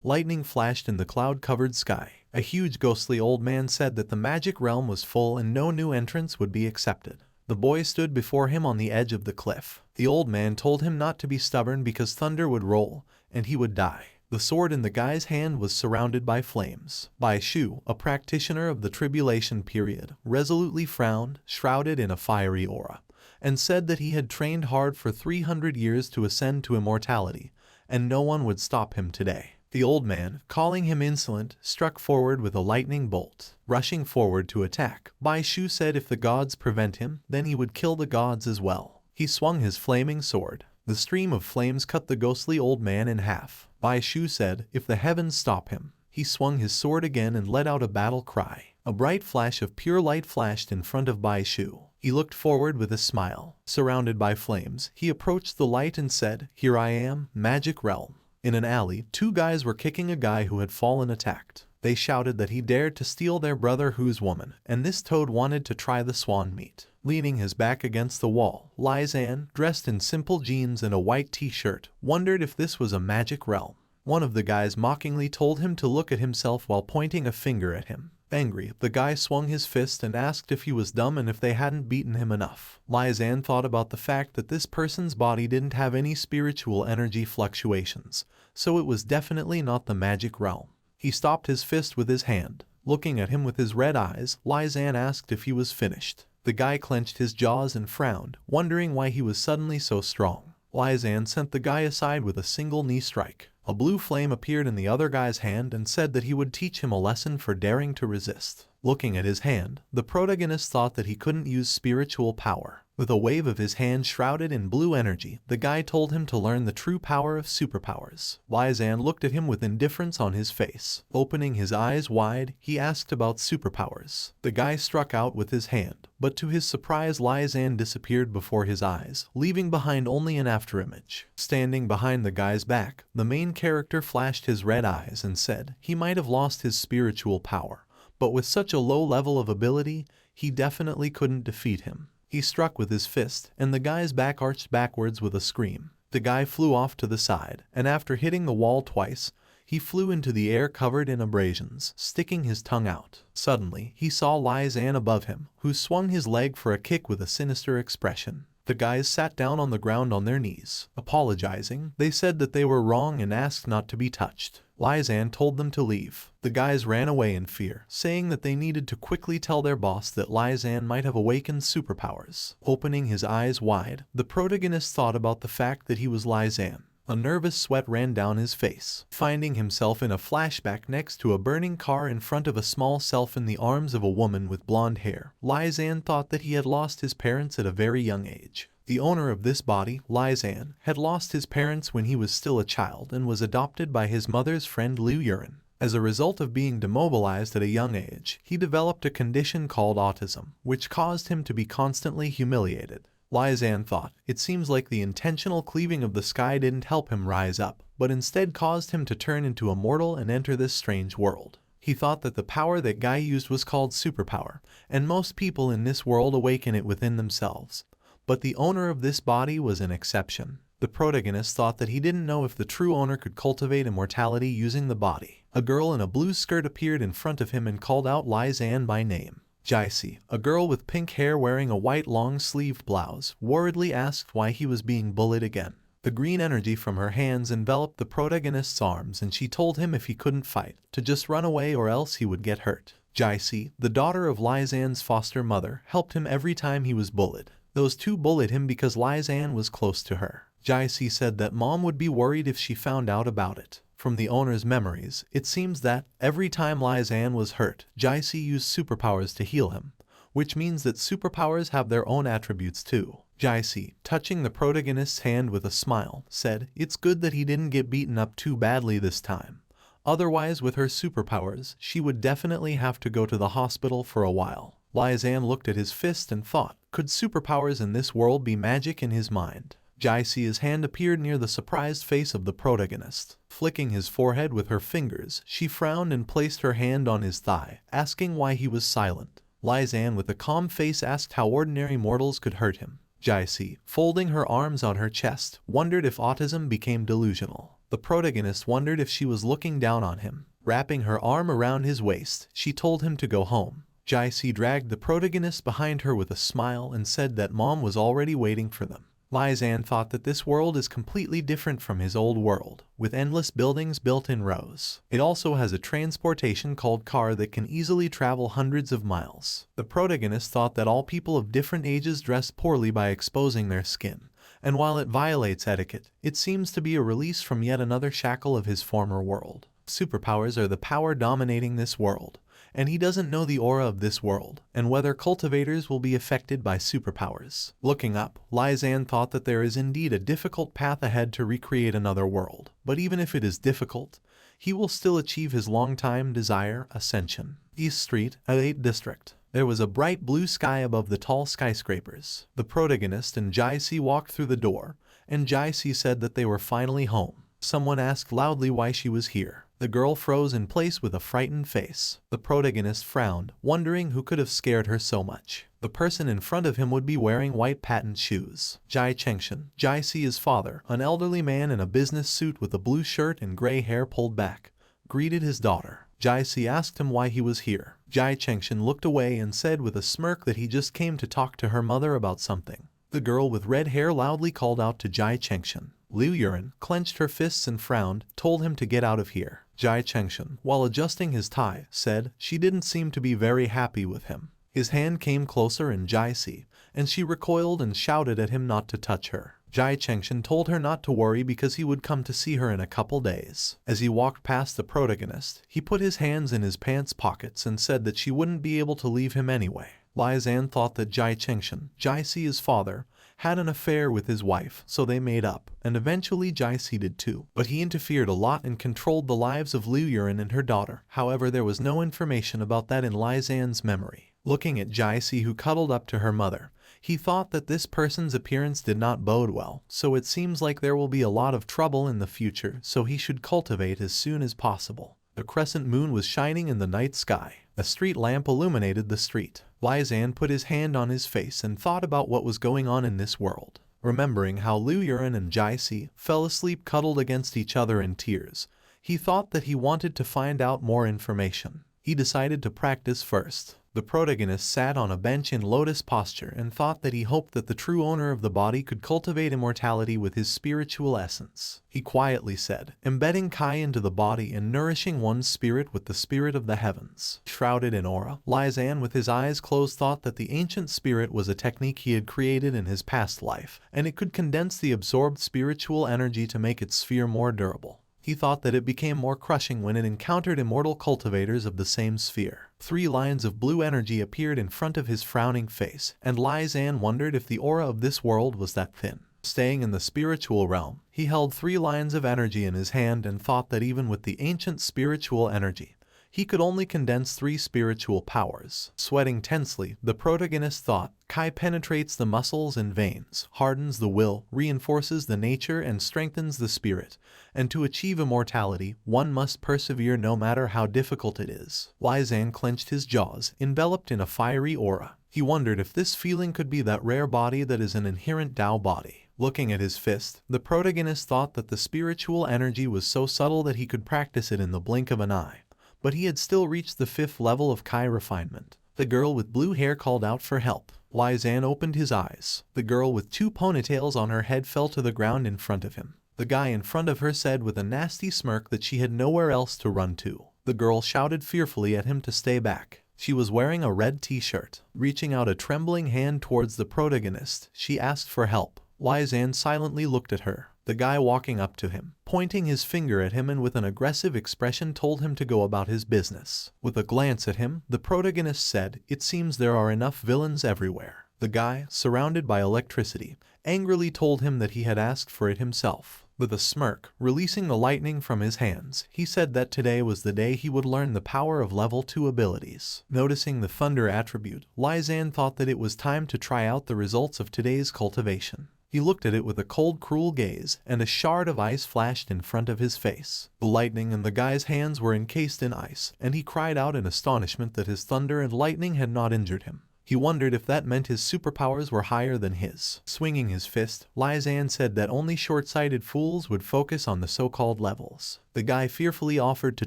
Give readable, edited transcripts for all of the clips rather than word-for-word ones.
Lightning flashed in the cloud-covered sky. A huge ghostly old man said that the magic realm was full and no new entrants would be accepted. The boy stood before him on the edge of the cliff. The old man told him not to be stubborn because thunder would roll, and he would die. The sword in the guy's hand was surrounded by flames. Bai Shu, a practitioner of the tribulation period, resolutely frowned, shrouded in a fiery aura, and said that he had trained hard for 300 years to ascend to immortality, and no one would stop him today. The old man, calling him insolent, struck forward with a lightning bolt. Rushing forward to attack, Bai Shu said if the gods prevent him, then he would kill the gods as well. He swung his flaming sword. The stream of flames cut the ghostly old man in half. Bai Shu said if the heavens stop him. He swung his sword again and let out a battle cry. A bright flash of pure light flashed in front of Bai Shu. He looked forward with a smile. Surrounded by flames, he approached the light and said, "Here I am, magic realm." In an alley, two guys were kicking a guy who had fallen attacked. They shouted that he dared to steal their brother Hu's woman, and this toad wanted to try the swan meat. Leaning his back against the wall, Lai Zan, dressed in simple jeans and a white t-shirt, wondered if this was a magic realm. One of the guys mockingly told him to look at himself while pointing a finger at him. Angry, the guy swung his fist and asked if he was dumb and if they hadn't beaten him enough. Lai Zan thought about the fact that this person's body didn't have any spiritual energy fluctuations, so it was definitely not the magic realm. He stopped his fist with his hand. Looking at him with his red eyes, Lai Zan asked if he was finished. The guy clenched his jaws and frowned, wondering why he was suddenly so strong. Lai Zan sent the guy aside with a single knee strike. A blue flame appeared in the other guy's hand and said that he would teach him a lesson for daring to resist. Looking at his hand, the protagonist thought that he couldn't use spiritual power. With a wave of his hand shrouded in blue energy, the guy told him to learn the true power of superpowers. Lai Zan looked at him with indifference on his face. Opening his eyes wide, he asked about superpowers. The guy struck out with his hand, but to his surprise Lai Zan disappeared before his eyes, leaving behind only an afterimage. Standing behind the guy's back, the main character flashed his red eyes and said he might have lost his spiritual power, but with such a low level of ability, he definitely couldn't defeat him. He struck with his fist, and the guy's back arched backwards with a scream. The guy flew off to the side, and after hitting the wall twice, he flew into the air covered in abrasions, sticking his tongue out. Suddenly, he saw Lai Zan above him, who swung his leg for a kick with a sinister expression. The guys sat down on the ground on their knees. Apologizing, they said that they were wrong and asked not to be touched. Lai Zan told them to leave. The guys ran away in fear, saying that they needed to quickly tell their boss that Lai Zan might have awakened superpowers. Opening his eyes wide, the protagonist thought about the fact that he was Lai Zan. A nervous sweat ran down his face. Finding himself in a flashback next to a burning car in front of a small self in the arms of a woman with blonde hair, Lai Zan thought that he had lost his parents at a very young age. The owner of this body, Lai Zan, had lost his parents when he was still a child and was adopted by his mother's friend Liu Yuren. As a result of being demobilized at a young age, he developed a condition called autism, which caused him to be constantly humiliated. Lai Zan thought, it seems like the intentional cleaving of the sky didn't help him rise up, but instead caused him to turn into a mortal and enter this strange world. He thought that the power that Guy used was called superpower, and most people in this world awaken it within themselves. But the owner of this body was an exception. The protagonist thought that he didn't know if the true owner could cultivate immortality using the body. A girl in a blue skirt appeared in front of him and called out Lai Zan by name. Jaisi, a girl with pink hair wearing a white long-sleeved blouse, worriedly asked why he was being bullied again. The green energy from her hands enveloped the protagonist's arms and she told him if he couldn't fight, to just run away or else he would get hurt. Jaisi, the daughter of Lai Zan's foster mother, helped him every time he was bullied. Those two bullied him because Lai Zan was close to her. Jaisi said that mom would be worried if she found out about it. From the owner's memories, it seems that every time Lai Zan was hurt, Jaisi used superpowers to heal him, which means that superpowers have their own attributes too. Jaisi, touching the protagonist's hand with a smile, said, "It's good that he didn't get beaten up too badly this time. Otherwise, with her superpowers, she would definitely have to go to the hospital for a while." Lai Zan looked at his fist and thought, could superpowers in this world be magic in his mind? Jaisi's hand appeared near the surprised face of the protagonist. Flicking his forehead with her fingers, she frowned and placed her hand on his thigh, asking why he was silent. Lai Zan with a calm face asked how ordinary mortals could hurt him. Jaisi, folding her arms on her chest, wondered if autism became delusional. The protagonist wondered if she was looking down on him. Wrapping her arm around his waist, she told him to go home. Jae-si dragged the protagonist behind her with a smile and said that mom was already waiting for them. Lisanne thought that this world is completely different from his old world, with endless buildings built in rows. It also has a transportation called car that can easily travel hundreds of miles. The protagonist thought that all people of different ages dress poorly by exposing their skin, and while it violates etiquette, it seems to be a release from yet another shackle of his former world. Superpowers are the power dominating this world, and he doesn't know the aura of this world, and whether cultivators will be affected by superpowers. Looking up, Lisanne thought that there is indeed a difficult path ahead to recreate another world, but even if it is difficult, he will still achieve his long-time desire, ascension. East Street, A8 District. There was a bright blue sky above the tall skyscrapers. The protagonist and Jae-si walked through the door, and Jae-si said that they were finally home. Someone asked loudly why she was here. The girl froze in place with a frightened face. The protagonist frowned, wondering who could have scared her so much. The person in front of him would be wearing white patent shoes. Jai Chengshan, Jae-si's father, an elderly man in a business suit with a blue shirt and gray hair pulled back, greeted his daughter. Jae-si asked him why he was here. Jai Chengshan looked away and said with a smirk that he just came to talk to her mother about something. The girl with red hair loudly called out to Jai Chengshan. Liu Yuren clenched her fists and frowned, told him to get out of here. Jai Chengshan, while adjusting his tie, said she didn't seem to be very happy with him. His hand came closer in Jae-si, and she recoiled and shouted at him not to touch her. Jai Chengshan told her not to worry because he would come to see her in a couple days. As he walked past the protagonist, he put his hands in his pants pockets and said that she wouldn't be able to leave him anyway. Lisanne thought that Jai Chengshan, Jae-si's father, had an affair with his wife, so they made up, and eventually Jae-si did too. But he interfered a lot and controlled the lives of Liu Yuren and her daughter. However, there was no information about that in Lisanne's memory. Looking at Jae-si, who cuddled up to her mother, he thought that this person's appearance did not bode well, so it seems like there will be a lot of trouble in the future, so he should cultivate as soon as possible. The crescent moon was shining in the night sky. A street lamp illuminated the street. Lisanne put his hand on his face and thought about what was going on in this world. Remembering how Liu Yuren and Jae-si fell asleep cuddled against each other in tears, he thought that he wanted to find out more information. He decided to practice first. The protagonist sat on a bench in lotus posture and thought that he hoped that the true owner of the body could cultivate immortality with his spiritual essence. He quietly said, embedding Kai into the body and nourishing one's spirit with the spirit of the heavens. Shrouded in aura, Lisanne with his eyes closed thought that the ancient spirit was a technique he had created in his past life, and it could condense the absorbed spiritual energy to make its sphere more durable. He thought that it became more crushing when it encountered immortal cultivators of the same sphere. 3 lines of blue energy appeared in front of his frowning face, and Lisanne wondered if the aura of this world was that thin. Staying in the spiritual realm, he held 3 lines of energy in his hand and thought that even with the ancient spiritual energy, he could only condense 3 spiritual powers. Sweating tensely, the protagonist thought, Kai penetrates the muscles and veins, hardens the will, reinforces the nature and strengthens the spirit, and to achieve immortality, one must persevere no matter how difficult it is. Lisanne clenched his jaws, enveloped in a fiery aura. He wondered if this feeling could be that rare body that is an inherent Tao body. Looking at his fist, the protagonist thought that the spiritual energy was so subtle that he could practice it in the blink of an eye. But he had still reached the 5th level of Kai refinement. The girl with blue hair called out for help. Lisanne opened his eyes. The girl with 2 ponytails on her head fell to the ground in front of him. The guy in front of her said with a nasty smirk that she had nowhere else to run to. The girl shouted fearfully at him to stay back. She was wearing a red t-shirt. Reaching out a trembling hand towards the protagonist, she asked for help. Lisanne silently looked at her. The guy walking up to him, pointing his finger at him and with an aggressive expression told him to go about his business. With a glance at him, the protagonist said, it seems there are enough villains everywhere. The guy, surrounded by electricity, angrily told him that he had asked for it himself. With a smirk, releasing the lightning from his hands, he said that today was the day he would learn the power of level 2 abilities. Noticing the thunder attribute, Lisanne thought that it was time to try out the results of today's cultivation. He looked at it with a cold, cruel gaze, and a shard of ice flashed in front of his face. The lightning in the guy's hands were encased in ice, and he cried out in astonishment that his thunder and lightning had not injured him. He wondered if that meant his superpowers were higher than his. Swinging his fist, Lizanne said that only short-sighted fools would focus on the so-called levels. The guy fearfully offered to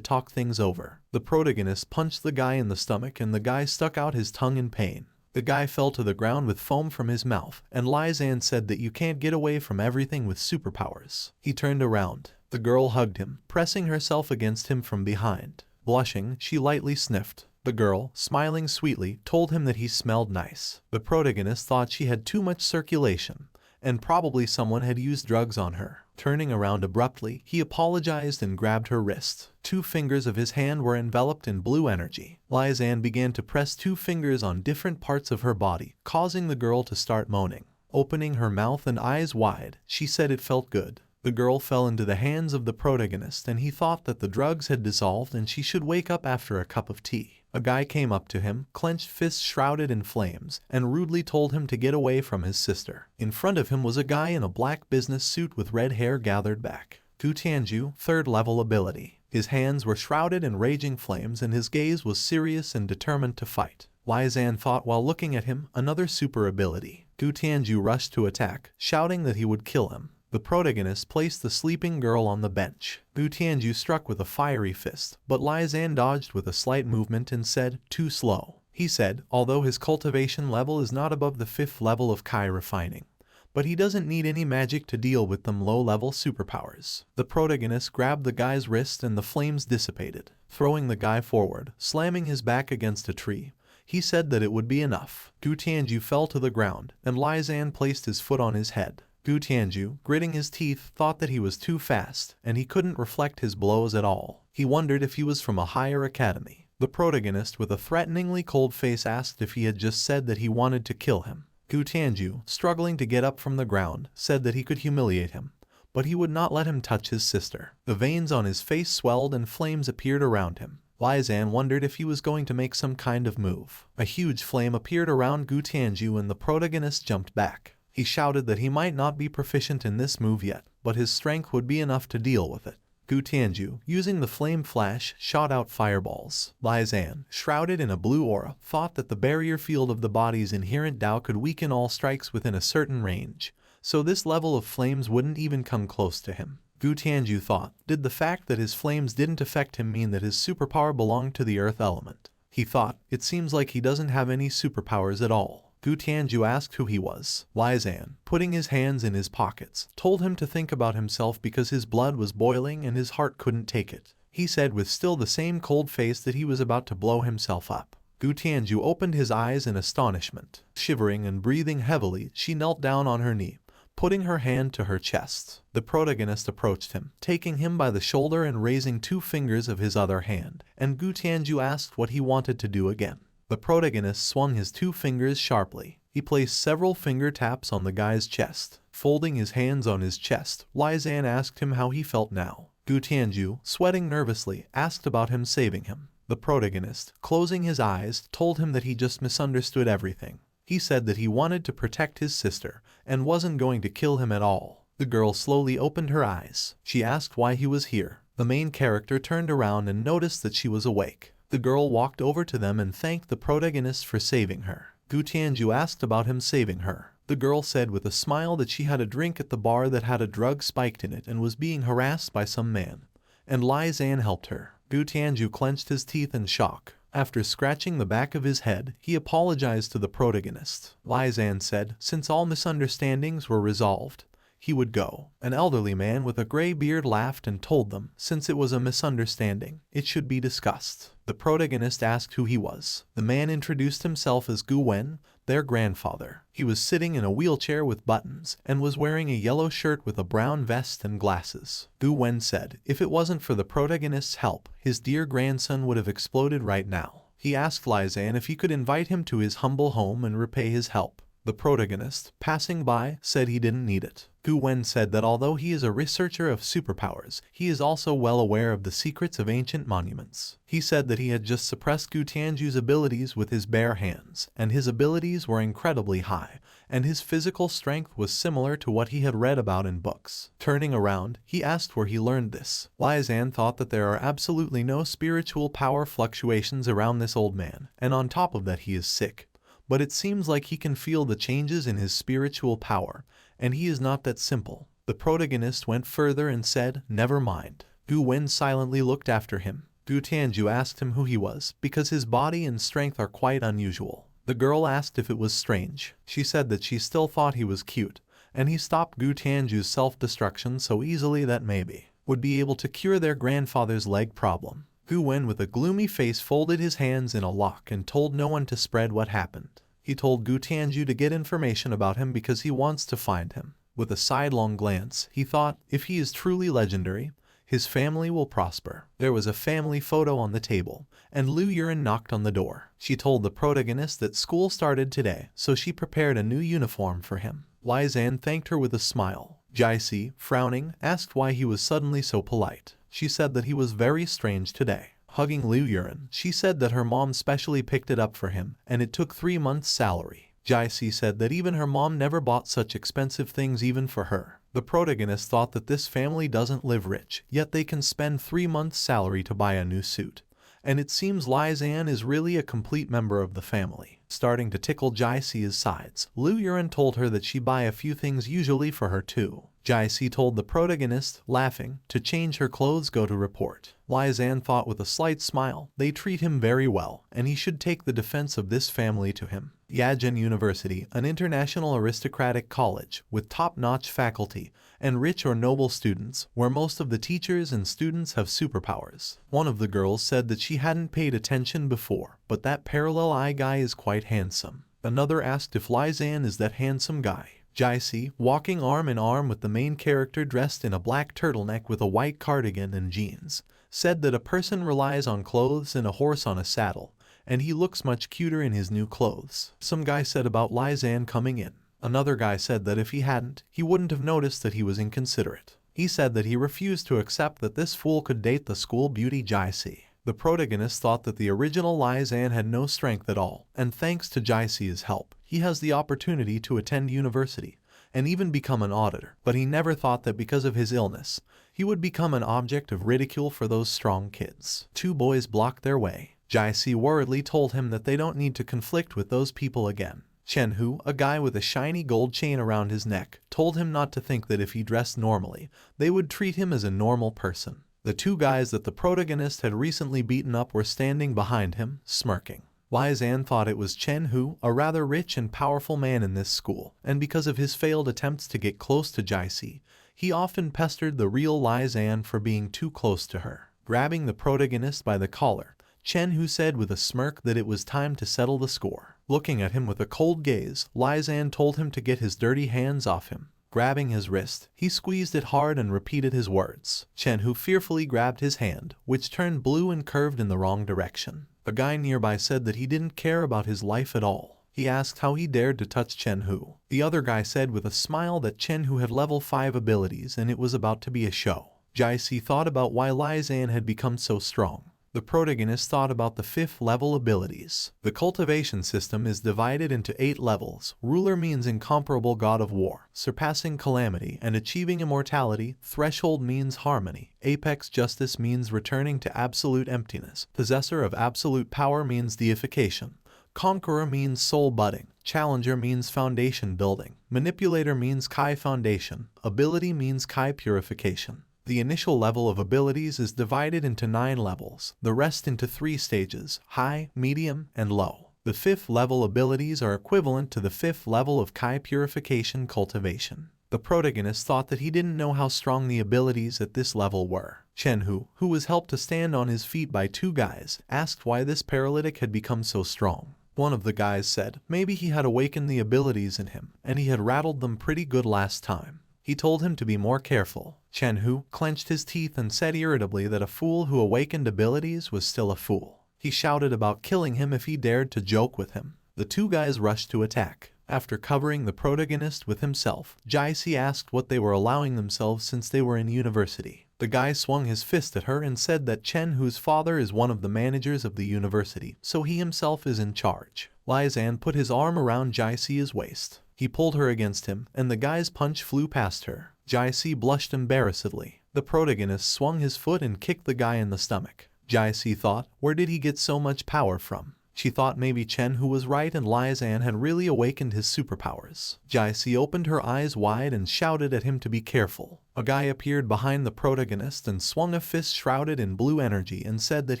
talk things over. The protagonist punched the guy in the stomach and the guy stuck out his tongue in pain. The guy fell to the ground with foam from his mouth, and Lizanne said that you can't get away from everything with superpowers. He turned around. The girl hugged him, pressing herself against him from behind. Blushing, she lightly sniffed. The girl, smiling sweetly, told him that he smelled nice. The protagonist thought she had too much circulation, and probably someone had used drugs on her. Turning around abruptly, he apologized and grabbed her wrist. 2 fingers of his hand were enveloped in blue energy. Lizanne began to press 2 fingers on different parts of her body, causing the girl to start moaning. Opening her mouth and eyes wide, she said it felt good. The girl fell into the hands of the protagonist and he thought that the drugs had dissolved and she should wake up after a cup of tea. A guy came up to him, clenched fists shrouded in flames, and rudely told him to get away from his sister. In front of him was a guy in a black business suit with red hair gathered back. Gu Tianju, 3rd level ability. His hands were shrouded in raging flames and his gaze was serious and determined to fight. Lizanne thought while looking at him, another super ability. Gu Tianju rushed to attack, shouting that he would kill him. The protagonist placed the sleeping girl on the bench. Gu Tianju struck with a fiery fist, but Lizanne dodged with a slight movement and said, "Too slow." He said, although his cultivation level is not above the 5th level of Kai refining, but he doesn't need any magic to deal with them low-level superpowers. The protagonist grabbed the guy's wrist and the flames dissipated. Throwing the guy forward, slamming his back against a tree, he said that it would be enough. Gu Tianju fell to the ground, and Lizanne placed his foot on his head. Gu Tianju, gritting his teeth, thought that he was too fast, and he couldn't reflect his blows at all. He wondered if he was from a higher academy. The protagonist, with a threateningly cold face, asked if he had just said that he wanted to kill him. Gu Tianju, struggling to get up from the ground, said that he could humiliate him, but he would not let him touch his sister. The veins on his face swelled and flames appeared around him. Lizanne wondered if he was going to make some kind of move. A huge flame appeared around Gu Tianju and the protagonist jumped back. He shouted that he might not be proficient in this move yet, but his strength would be enough to deal with it. Gu Tianju, using the flame flash, shot out fireballs. Lizanne, shrouded in a blue aura, thought that the barrier field of the body's inherent Tao could weaken all strikes within a certain range, so this level of flames wouldn't even come close to him. Gu Tianju thought, did the fact that his flames didn't affect him mean that his superpower belonged to the earth element? He thought, it seems like he doesn't have any superpowers at all. Gu Tianju asked who he was. Lizanne, putting his hands in his pockets, told him to think about himself because his blood was boiling and his heart couldn't take it. He said with still the same cold face that he was about to blow himself up. Gu Tianju opened his eyes in astonishment. Shivering and breathing heavily, she knelt down on her knee, putting her hand to her chest. The protagonist approached him, taking him by the shoulder and raising 2 fingers of his other hand, and Gu Tianju asked what he wanted to do again. The protagonist swung his 2 fingers sharply. He placed several finger taps on the guy's chest. Folding his hands on his chest, Lizanne asked him how he felt now. Gu Tianju, sweating nervously, asked about him saving him. The protagonist, closing his eyes, told him that he just misunderstood everything. He said that he wanted to protect his sister and wasn't going to kill him at all. The girl slowly opened her eyes. She asked why he was here. The main character turned around and noticed that she was awake. The girl walked over to them and thanked the protagonist for saving her. Gu Tianju asked about him saving her. The girl said with a smile that she had a drink at the bar that had a drug spiked in it and was being harassed by some man, and Lizanne helped her. Gu Tianju clenched his teeth in shock. After scratching the back of his head, he apologized to the protagonist. Lizanne said, since all misunderstandings were resolved, he would go. An elderly man with a gray beard laughed and told them, since it was a misunderstanding, it should be discussed. The protagonist asked who he was. The man introduced himself as Gu Wen, their grandfather. He was sitting in a wheelchair with buttons, and was wearing a yellow shirt with a brown vest and glasses. Gu Wen said, if it wasn't for the protagonist's help, his dear grandson would have exploded right now. He asked Lizanne if he could invite him to his humble home and repay his help. The protagonist, passing by, said he didn't need it. Gu Wen said that although he is a researcher of superpowers, he is also well aware of the secrets of ancient monuments. He said that he had just suppressed Gu Tianju's abilities with his bare hands, and his abilities were incredibly high, and his physical strength was similar to what he had read about in books. Turning around, he asked where he learned this. Lizanne thought that there are absolutely no spiritual power fluctuations around this old man, and on top of that he is sick. but it seems like he can feel the changes in his spiritual power, and he is not that simple. The protagonist went further and said, "Never mind." Gu Wen silently looked after him. Gu Tianju asked him who he was, because his body and strength are quite unusual. The girl asked if it was strange. She said that she still thought he was cute, and he stopped Gu Tianju's self-destruction so easily that maybe would be able to cure their grandfather's leg problem. Gu Wen with a gloomy face folded his hands in a lock and told no one to spread what happened. He told Gu Tianju to get information about him because he wants to find him. With a sidelong glance, he thought, if he is truly legendary, his family will prosper. There was a family photo on the table, and Liu Yuren knocked on the door. She told the protagonist that school started today, so she prepared a new uniform for him. Lai Zan thanked her with a smile. Jai Si, frowning, asked why he was suddenly so polite. She said that he was very strange today. Hugging Liu Yuren, she said that her mom specially picked it up for him, and it took 3 months' salary. Jai Si said that even her mom never bought such expensive things even for her. The protagonist thought that this family doesn't live rich, yet they can spend 3 months' salary to buy a new suit. And it seems Lai Zan is really a complete member of the family. Starting to tickle Jai Si's sides, Liu Yuren told her that she buy a few things usually for her too. Jai Si told the protagonist, laughing, to change her clothes, go to report. Lai Zan thought with a slight smile, they treat him very well, and he should take the defense of this family to him. Yajin University, an international aristocratic college with top-notch faculty and rich or noble students, where most of the teachers and students have superpowers. One of the girls said that she hadn't paid attention before, but that parallel eye guy is quite handsome. Another asked if Lai Zan is that handsome guy. Jai Si, walking arm in arm with the main character dressed in a black turtleneck with a white cardigan and jeans, said that a person relies on clothes and a horse on a saddle, and he looks much cuter in his new clothes. Some guy said about Lai Zan coming in. Another guy said that if he hadn't, he wouldn't have noticed that he was inconsiderate. He said that he refused to accept that this fool could date the school beauty Jai Si. The protagonist thought that the original Lai Zan had no strength at all, and thanks to Jai Si's help, he has the opportunity to attend university and even become an auditor. But he never thought that because of his illness, he would become an object of ridicule for those strong kids. 2 boys blocked their way. Jai Si worriedly told him that they don't need to conflict with those people again. Chen Hu, a guy with a shiny gold chain around his neck, told him not to think that if he dressed normally, they would treat him as a normal person. The 2 guys that the protagonist had recently beaten up were standing behind him, smirking. Lai Zan thought it was Chen Hu, a rather rich and powerful man in this school, and because of his failed attempts to get close to Jai Si, he often pestered the real Lai Zan for being too close to her. Grabbing the protagonist by the collar, Chen Hu said with a smirk that it was time to settle the score. Looking at him with a cold gaze, Lai Zan told him to get his dirty hands off him. Grabbing his wrist, he squeezed it hard and repeated his words. Chen Hu fearfully grabbed his hand, which turned blue and curved in the wrong direction. A guy nearby said that he didn't care about his life at all. He asked how he dared to touch Chen Hu. The other guy said with a smile that Chen Hu had level 5 abilities and it was about to be a show. Jai Si thought about why Lai Zan had become so strong. The protagonist thought about the 5th level abilities. The cultivation system is divided into 8 levels. Ruler means incomparable god of war, surpassing calamity and achieving immortality. Threshold means harmony. Apex justice means returning to absolute emptiness. Possessor of absolute power means deification. Conqueror means soul budding. Challenger means foundation building. Manipulator means Kai foundation. Ability means Kai purification. The initial level of abilities is divided into 9 levels, the rest into 3 stages, high, medium, and low. The 5th level abilities are equivalent to the 5th level of Kai purification cultivation. The protagonist thought that he didn't know how strong the abilities at this level were. Chen Hu, who was helped to stand on his feet by 2 guys, asked why this paralytic had become so strong. One of the guys said maybe he had awakened the abilities in him, and he had rattled them pretty good last time. He told him to be more careful. Chen Hu clenched his teeth and said irritably that a fool who awakened abilities was still a fool. He shouted about killing him if he dared to joke with him. The 2 guys rushed to attack. After covering the protagonist with himself, Jai Si asked what they were allowing themselves since they were in university. The guy swung his fist at her and said that Chen Hu's father is one of the managers of the university, so he himself is in charge. Lai Zan put his arm around Jai Si's waist. He pulled her against him, and the guy's punch flew past her. Jai Si blushed embarrassedly. The protagonist swung his foot and kicked the guy in the stomach. Jai Si thought, where did he get so much power from? She thought maybe Chen Hu was right and Lai Zan had really awakened his superpowers. Jai-Si opened her eyes wide and shouted at him to be careful. A guy appeared behind the protagonist and swung a fist shrouded in blue energy and said that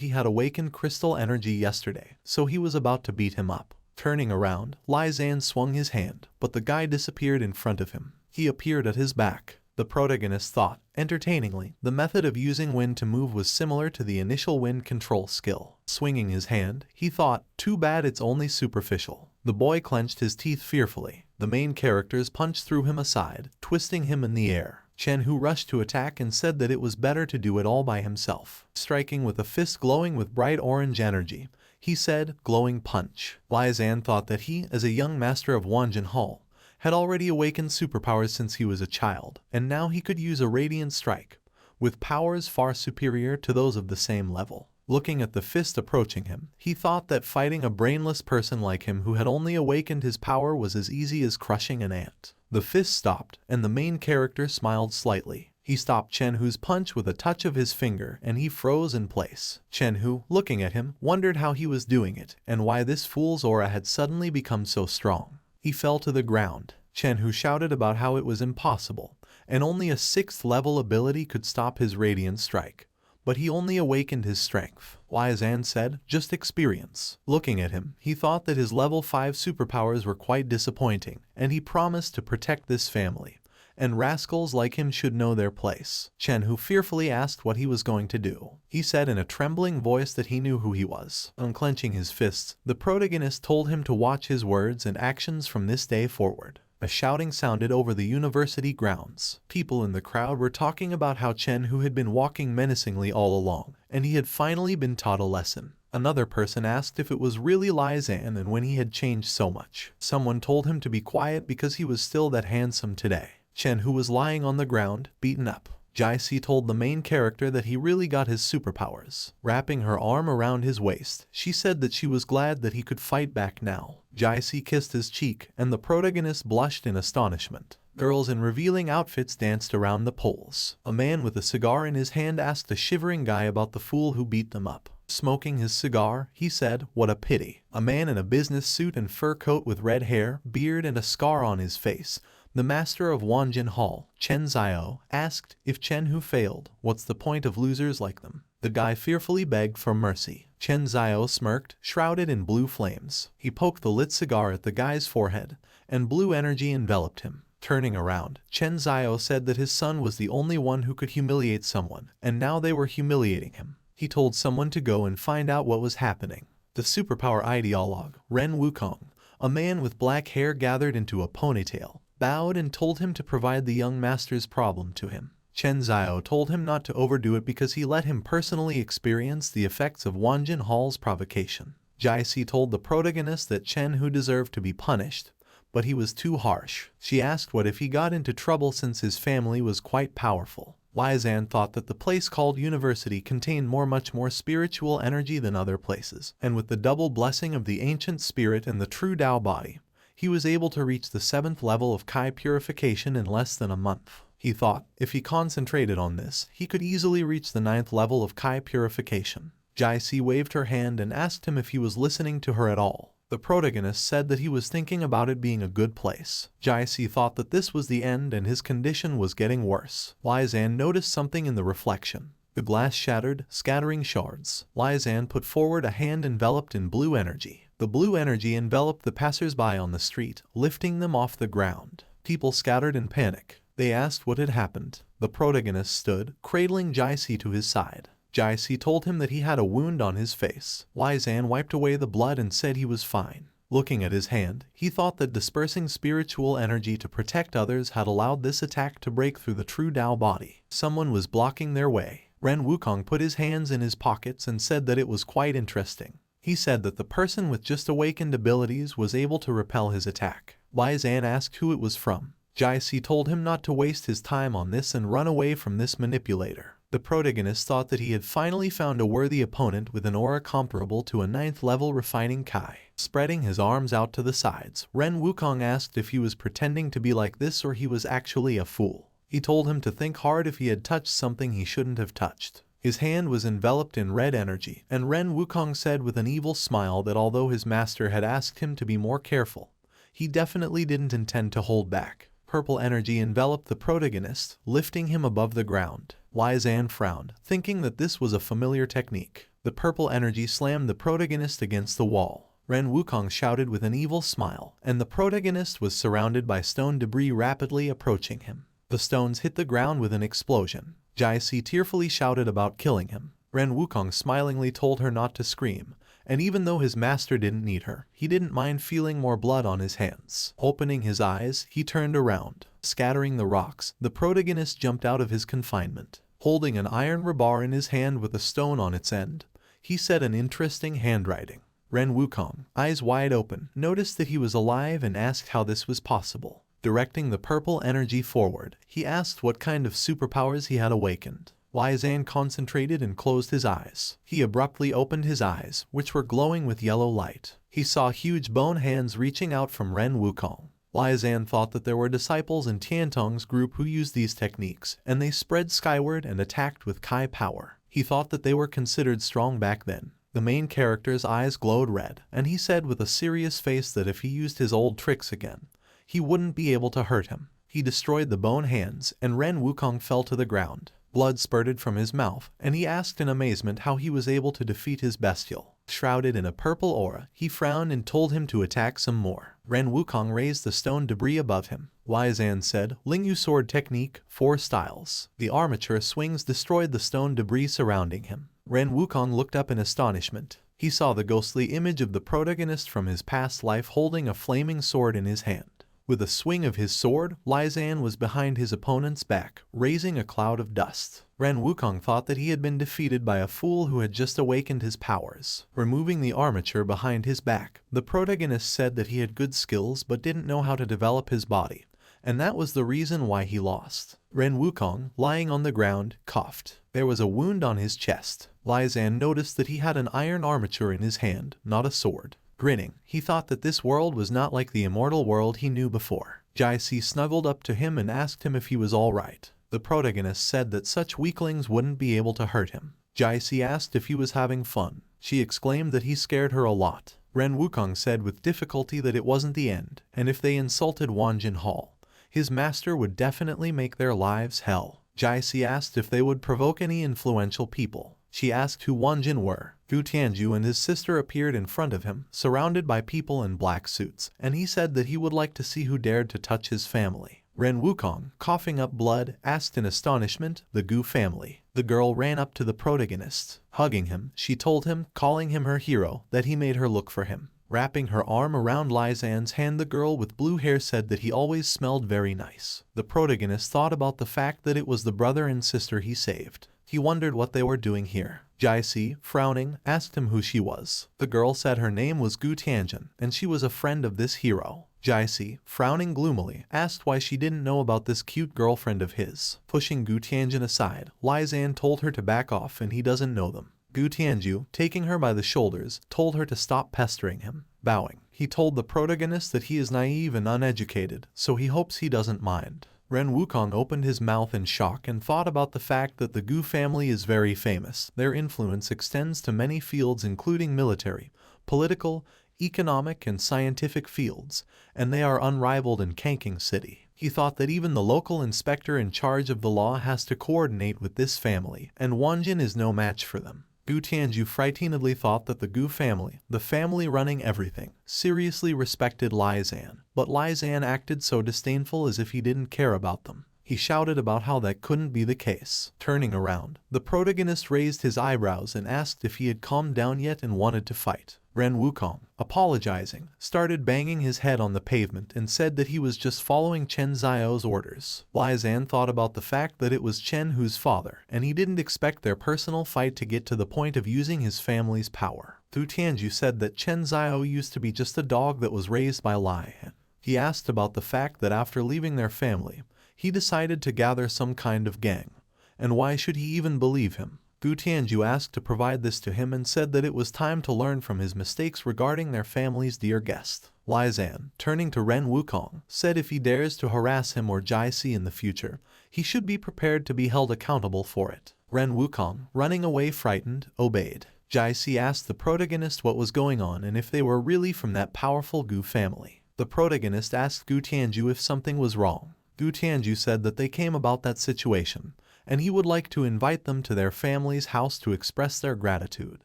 he had awakened crystal energy yesterday, so he was about to beat him up. Turning around, Lai Zan swung his hand, but the guy disappeared in front of him. He appeared at his back. The protagonist thought, entertainingly, the method of using wind to move was similar to the initial wind control skill. Swinging his hand, he thought, too bad it's only superficial. The boy clenched his teeth fearfully. The main characters punched through him aside, twisting him in the air. Chen Hu rushed to attack and said that it was better to do it all by himself. Striking with a fist glowing with bright orange energy, he said, glowing punch. Lai Zan thought that he, as a young master of Wanjin Hall, had already awakened superpowers since he was a child, and now he could use a radiant strike, with powers far superior to those of the same level. Looking at the fist approaching him, he thought that fighting a brainless person like him who had only awakened his power was as easy as crushing an ant. The fist stopped, and the main character smiled slightly. He stopped Chen Hu's punch with a touch of his finger, and he froze in place. Chen Hu, looking at him, wondered how he was doing it, and why this fool's aura had suddenly become so strong. He fell to the ground. Chen Hu shouted about how it was impossible, and only a 6th level ability could stop his radiant strike. But he only awakened his strength. Lai Zan said, just experience. Looking at him, he thought that his level 5 superpowers were quite disappointing, and he promised to protect this family. And rascals like him should know their place. Chen Hu fearfully asked what he was going to do. He said in a trembling voice that he knew who he was. Unclenching his fists, the protagonist told him to watch his words and actions from this day forward. A shouting sounded over the university grounds. People in the crowd were talking about how Chen Hu had been walking menacingly all along, and he had finally been taught a lesson. Another person asked if it was really Lai Zan and when he had changed so much. Someone told him to be quiet because he was still that handsome today. Chen Hu was lying on the ground, beaten up. Jai-Si told the main character that he really got his superpowers. Wrapping her arm around his waist, she said that she was glad that he could fight back now. Jai-Si kissed his cheek, and the protagonist blushed in astonishment. Girls in revealing outfits danced around the poles. A man with a cigar in his hand asked a shivering guy about the fool who beat them up. Smoking his cigar, he said, what a pity. A man in a business suit and fur coat with red hair, beard and a scar on his face, the master of Wanjin Hall, Chen Zio, asked, if Chen Hu failed, what's the point of losers like them? The guy fearfully begged for mercy. Chen Zio smirked, shrouded in blue flames. He poked the lit cigar at the guy's forehead, and blue energy enveloped him. Turning around, Chen Zio said that his son was the only one who could humiliate someone, and now they were humiliating him. He told someone to go and find out what was happening. The superpower ideologue, Ren Wukong, a man with black hair gathered into a ponytail, bowed and told him to provide the young master's problem to him. Chen Zio told him not to overdo it because he let him personally experience the effects of Wanjin Hall's provocation. Jai-Si told the protagonist that Chen Hu deserved to be punished, but he was too harsh. She asked what if he got into trouble since his family was quite powerful. Lai Zan thought that the place called university contained much more spiritual energy than other places, and with the double blessing of the ancient spirit and the true Tao body, he was able to reach the 7th level of Kai purification in less than a month. He thought, if he concentrated on this, he could easily reach the 9th level of Kai purification. Jai-Si waved her hand and asked him if he was listening to her at all. The protagonist said that he was thinking about it being a good place. Jai-Si thought that this was the end and his condition was getting worse. Lai Zan noticed something in the reflection. The glass shattered, scattering shards. Lai Zan put forward a hand enveloped in blue energy. The blue energy enveloped the passers-by on the street, lifting them off the ground. People scattered in panic. They asked what had happened. The protagonist stood, cradling Jai-Si to his side. Jai-Si told him that he had a wound on his face. Lai Zan wiped away the blood and said he was fine. Looking at his hand, he thought that dispersing spiritual energy to protect others had allowed this attack to break through the true Tao body. Someone was blocking their way. Ren Wukong put his hands in his pockets and said that it was quite interesting. He said that the person with just awakened abilities was able to repel his attack. Lai Zan asked who it was from. Jai-Si told him not to waste his time on this and run away from this manipulator. The protagonist thought that he had finally found a worthy opponent with an aura comparable to a 9th level refining Kai. Spreading his arms out to the sides, Ren Wukong asked if he was pretending to be like this or he was actually a fool. He told him to think hard if he had touched something he shouldn't have touched. His hand was enveloped in red energy, and Ren Wukong said with an evil smile that although his master had asked him to be more careful, he definitely didn't intend to hold back. Purple energy enveloped the protagonist, lifting him above the ground. Wei Zan frowned, thinking that this was a familiar technique. The purple energy slammed the protagonist against the wall. Ren Wukong shouted with an evil smile, and the protagonist was surrounded by stone debris rapidly approaching him. The stones hit the ground with an explosion. Jai Si tearfully shouted about killing him. Ren Wukong smilingly told her not to scream, and even though his master didn't need her, he didn't mind feeling more blood on his hands. Opening his eyes, he turned around. Scattering the rocks, the protagonist jumped out of his confinement. Holding an iron rebar in his hand with a stone on its end, he said in interesting handwriting. Ren Wukong, eyes wide open, noticed that he was alive and asked how this was possible. Directing the purple energy forward, he asked what kind of superpowers he had awakened. Wei Zan concentrated and closed his eyes. He abruptly opened his eyes, which were glowing with yellow light. He saw huge bone hands reaching out from Ren Wukong. Wei Zan thought that there were disciples in Tiantong's group who used these techniques, and they spread skyward and attacked with Kai power. He thought that they were considered strong back then. The main character's eyes glowed red, and he said with a serious face that if he used his old tricks again, he wouldn't be able to hurt him. He destroyed the bone hands, and Ren Wukong fell to the ground. Blood spurted from his mouth, and he asked in amazement how he was able to defeat his bestial. Shrouded in a purple aura, he frowned and told him to attack some more. Ren Wukong raised the stone debris above him. Wei Zan said, Lingyu sword technique, 4 styles. The armature swings destroyed the stone debris surrounding him. Ren Wukong looked up in astonishment. He saw the ghostly image of the protagonist from his past life holding a flaming sword in his hand. With a swing of his sword, Wei Zan was behind his opponent's back, raising a cloud of dust. Ren Wukong thought that he had been defeated by a fool who had just awakened his powers. Removing the armature behind his back, the protagonist said that he had good skills but didn't know how to develop his body, and that was the reason why he lost. Ren Wukong, lying on the ground, coughed. There was a wound on his chest. Wei Zan noticed that he had an iron armature in his hand, not a sword. Grinning, he thought that this world was not like the immortal world he knew before. Jai Si snuggled up to him and asked him if he was all right. The protagonist said that such weaklings wouldn't be able to hurt him. Jai Si asked if he was having fun. She exclaimed that he scared her a lot. Ren Wukong said with difficulty that it wasn't the end, and if they insulted Wanjin Hall, his master would definitely make their lives hell. Jai Si asked if they would provoke any influential people. She asked who Wanjin were. Gu Tianju and his sister appeared in front of him, surrounded by people in black suits, and he said that he would like to see who dared to touch his family. Ren Wukong, coughing up blood, asked in astonishment, the Gu family. The girl ran up to the protagonist. Hugging him, she told him, calling him her hero, that he made her look for him. Wrapping her arm around Wei Zan's hand, the girl with blue hair said that he always smelled very nice. The protagonist thought about the fact that it was the brother and sister he saved. He wondered what they were doing here. Jai Si, frowning, asked him who she was. The girl said her name was Gu Tianjin, and she was a friend of this hero. Jai Si, frowning gloomily, asked why she didn't know about this cute girlfriend of his. Pushing Gu Tianjin aside, Wei Zan told her to back off and he doesn't know them. Gu Tianju, taking her by the shoulders, told her to stop pestering him. Bowing, he told the protagonist that he is naive and uneducated, so he hopes he doesn't mind. Ren Wukong opened his mouth in shock and thought about the fact that the Gu family is very famous. Their influence extends to many fields including military, political, economic and scientific fields, and they are unrivaled in Kanking City. He thought that even the local inspector in charge of the law has to coordinate with this family, and Wanjin is no match for them. Gu Tianju frightenedly thought that the Gu family, the family running everything, seriously respected Wei Zan, but Wei Zan acted so disdainful as if he didn't care about them. He shouted about how that couldn't be the case. Turning around, the protagonist raised his eyebrows and asked if he had calmed down yet and wanted to fight. Ren Wukong, apologizing, started banging his head on the pavement and said that he was just following Chen Zio's orders. Wei Zan thought about the fact that it was Chen Hu's father, and he didn't expect their personal fight to get to the point of using his family's power. Gu Tianju said that Chen Zio used to be just a dog that was raised by Lai. He asked about the fact that after leaving their family, he decided to gather some kind of gang, and why should he even believe him? Gu Tianju asked to provide this to him and said that it was time to learn from his mistakes regarding their family's dear guest. Wei Zan, turning to Ren Wukong, said if he dares to harass him or Jai Si in the future, he should be prepared to be held accountable for it. Ren Wukong, running away frightened, obeyed. Jaisi asked the protagonist what was going on and if they were really from that powerful Gu family. The protagonist asked Gu Tianju if something was wrong. Gu Tianju said that they came about that situation, and he would like to invite them to their family's house to express their gratitude.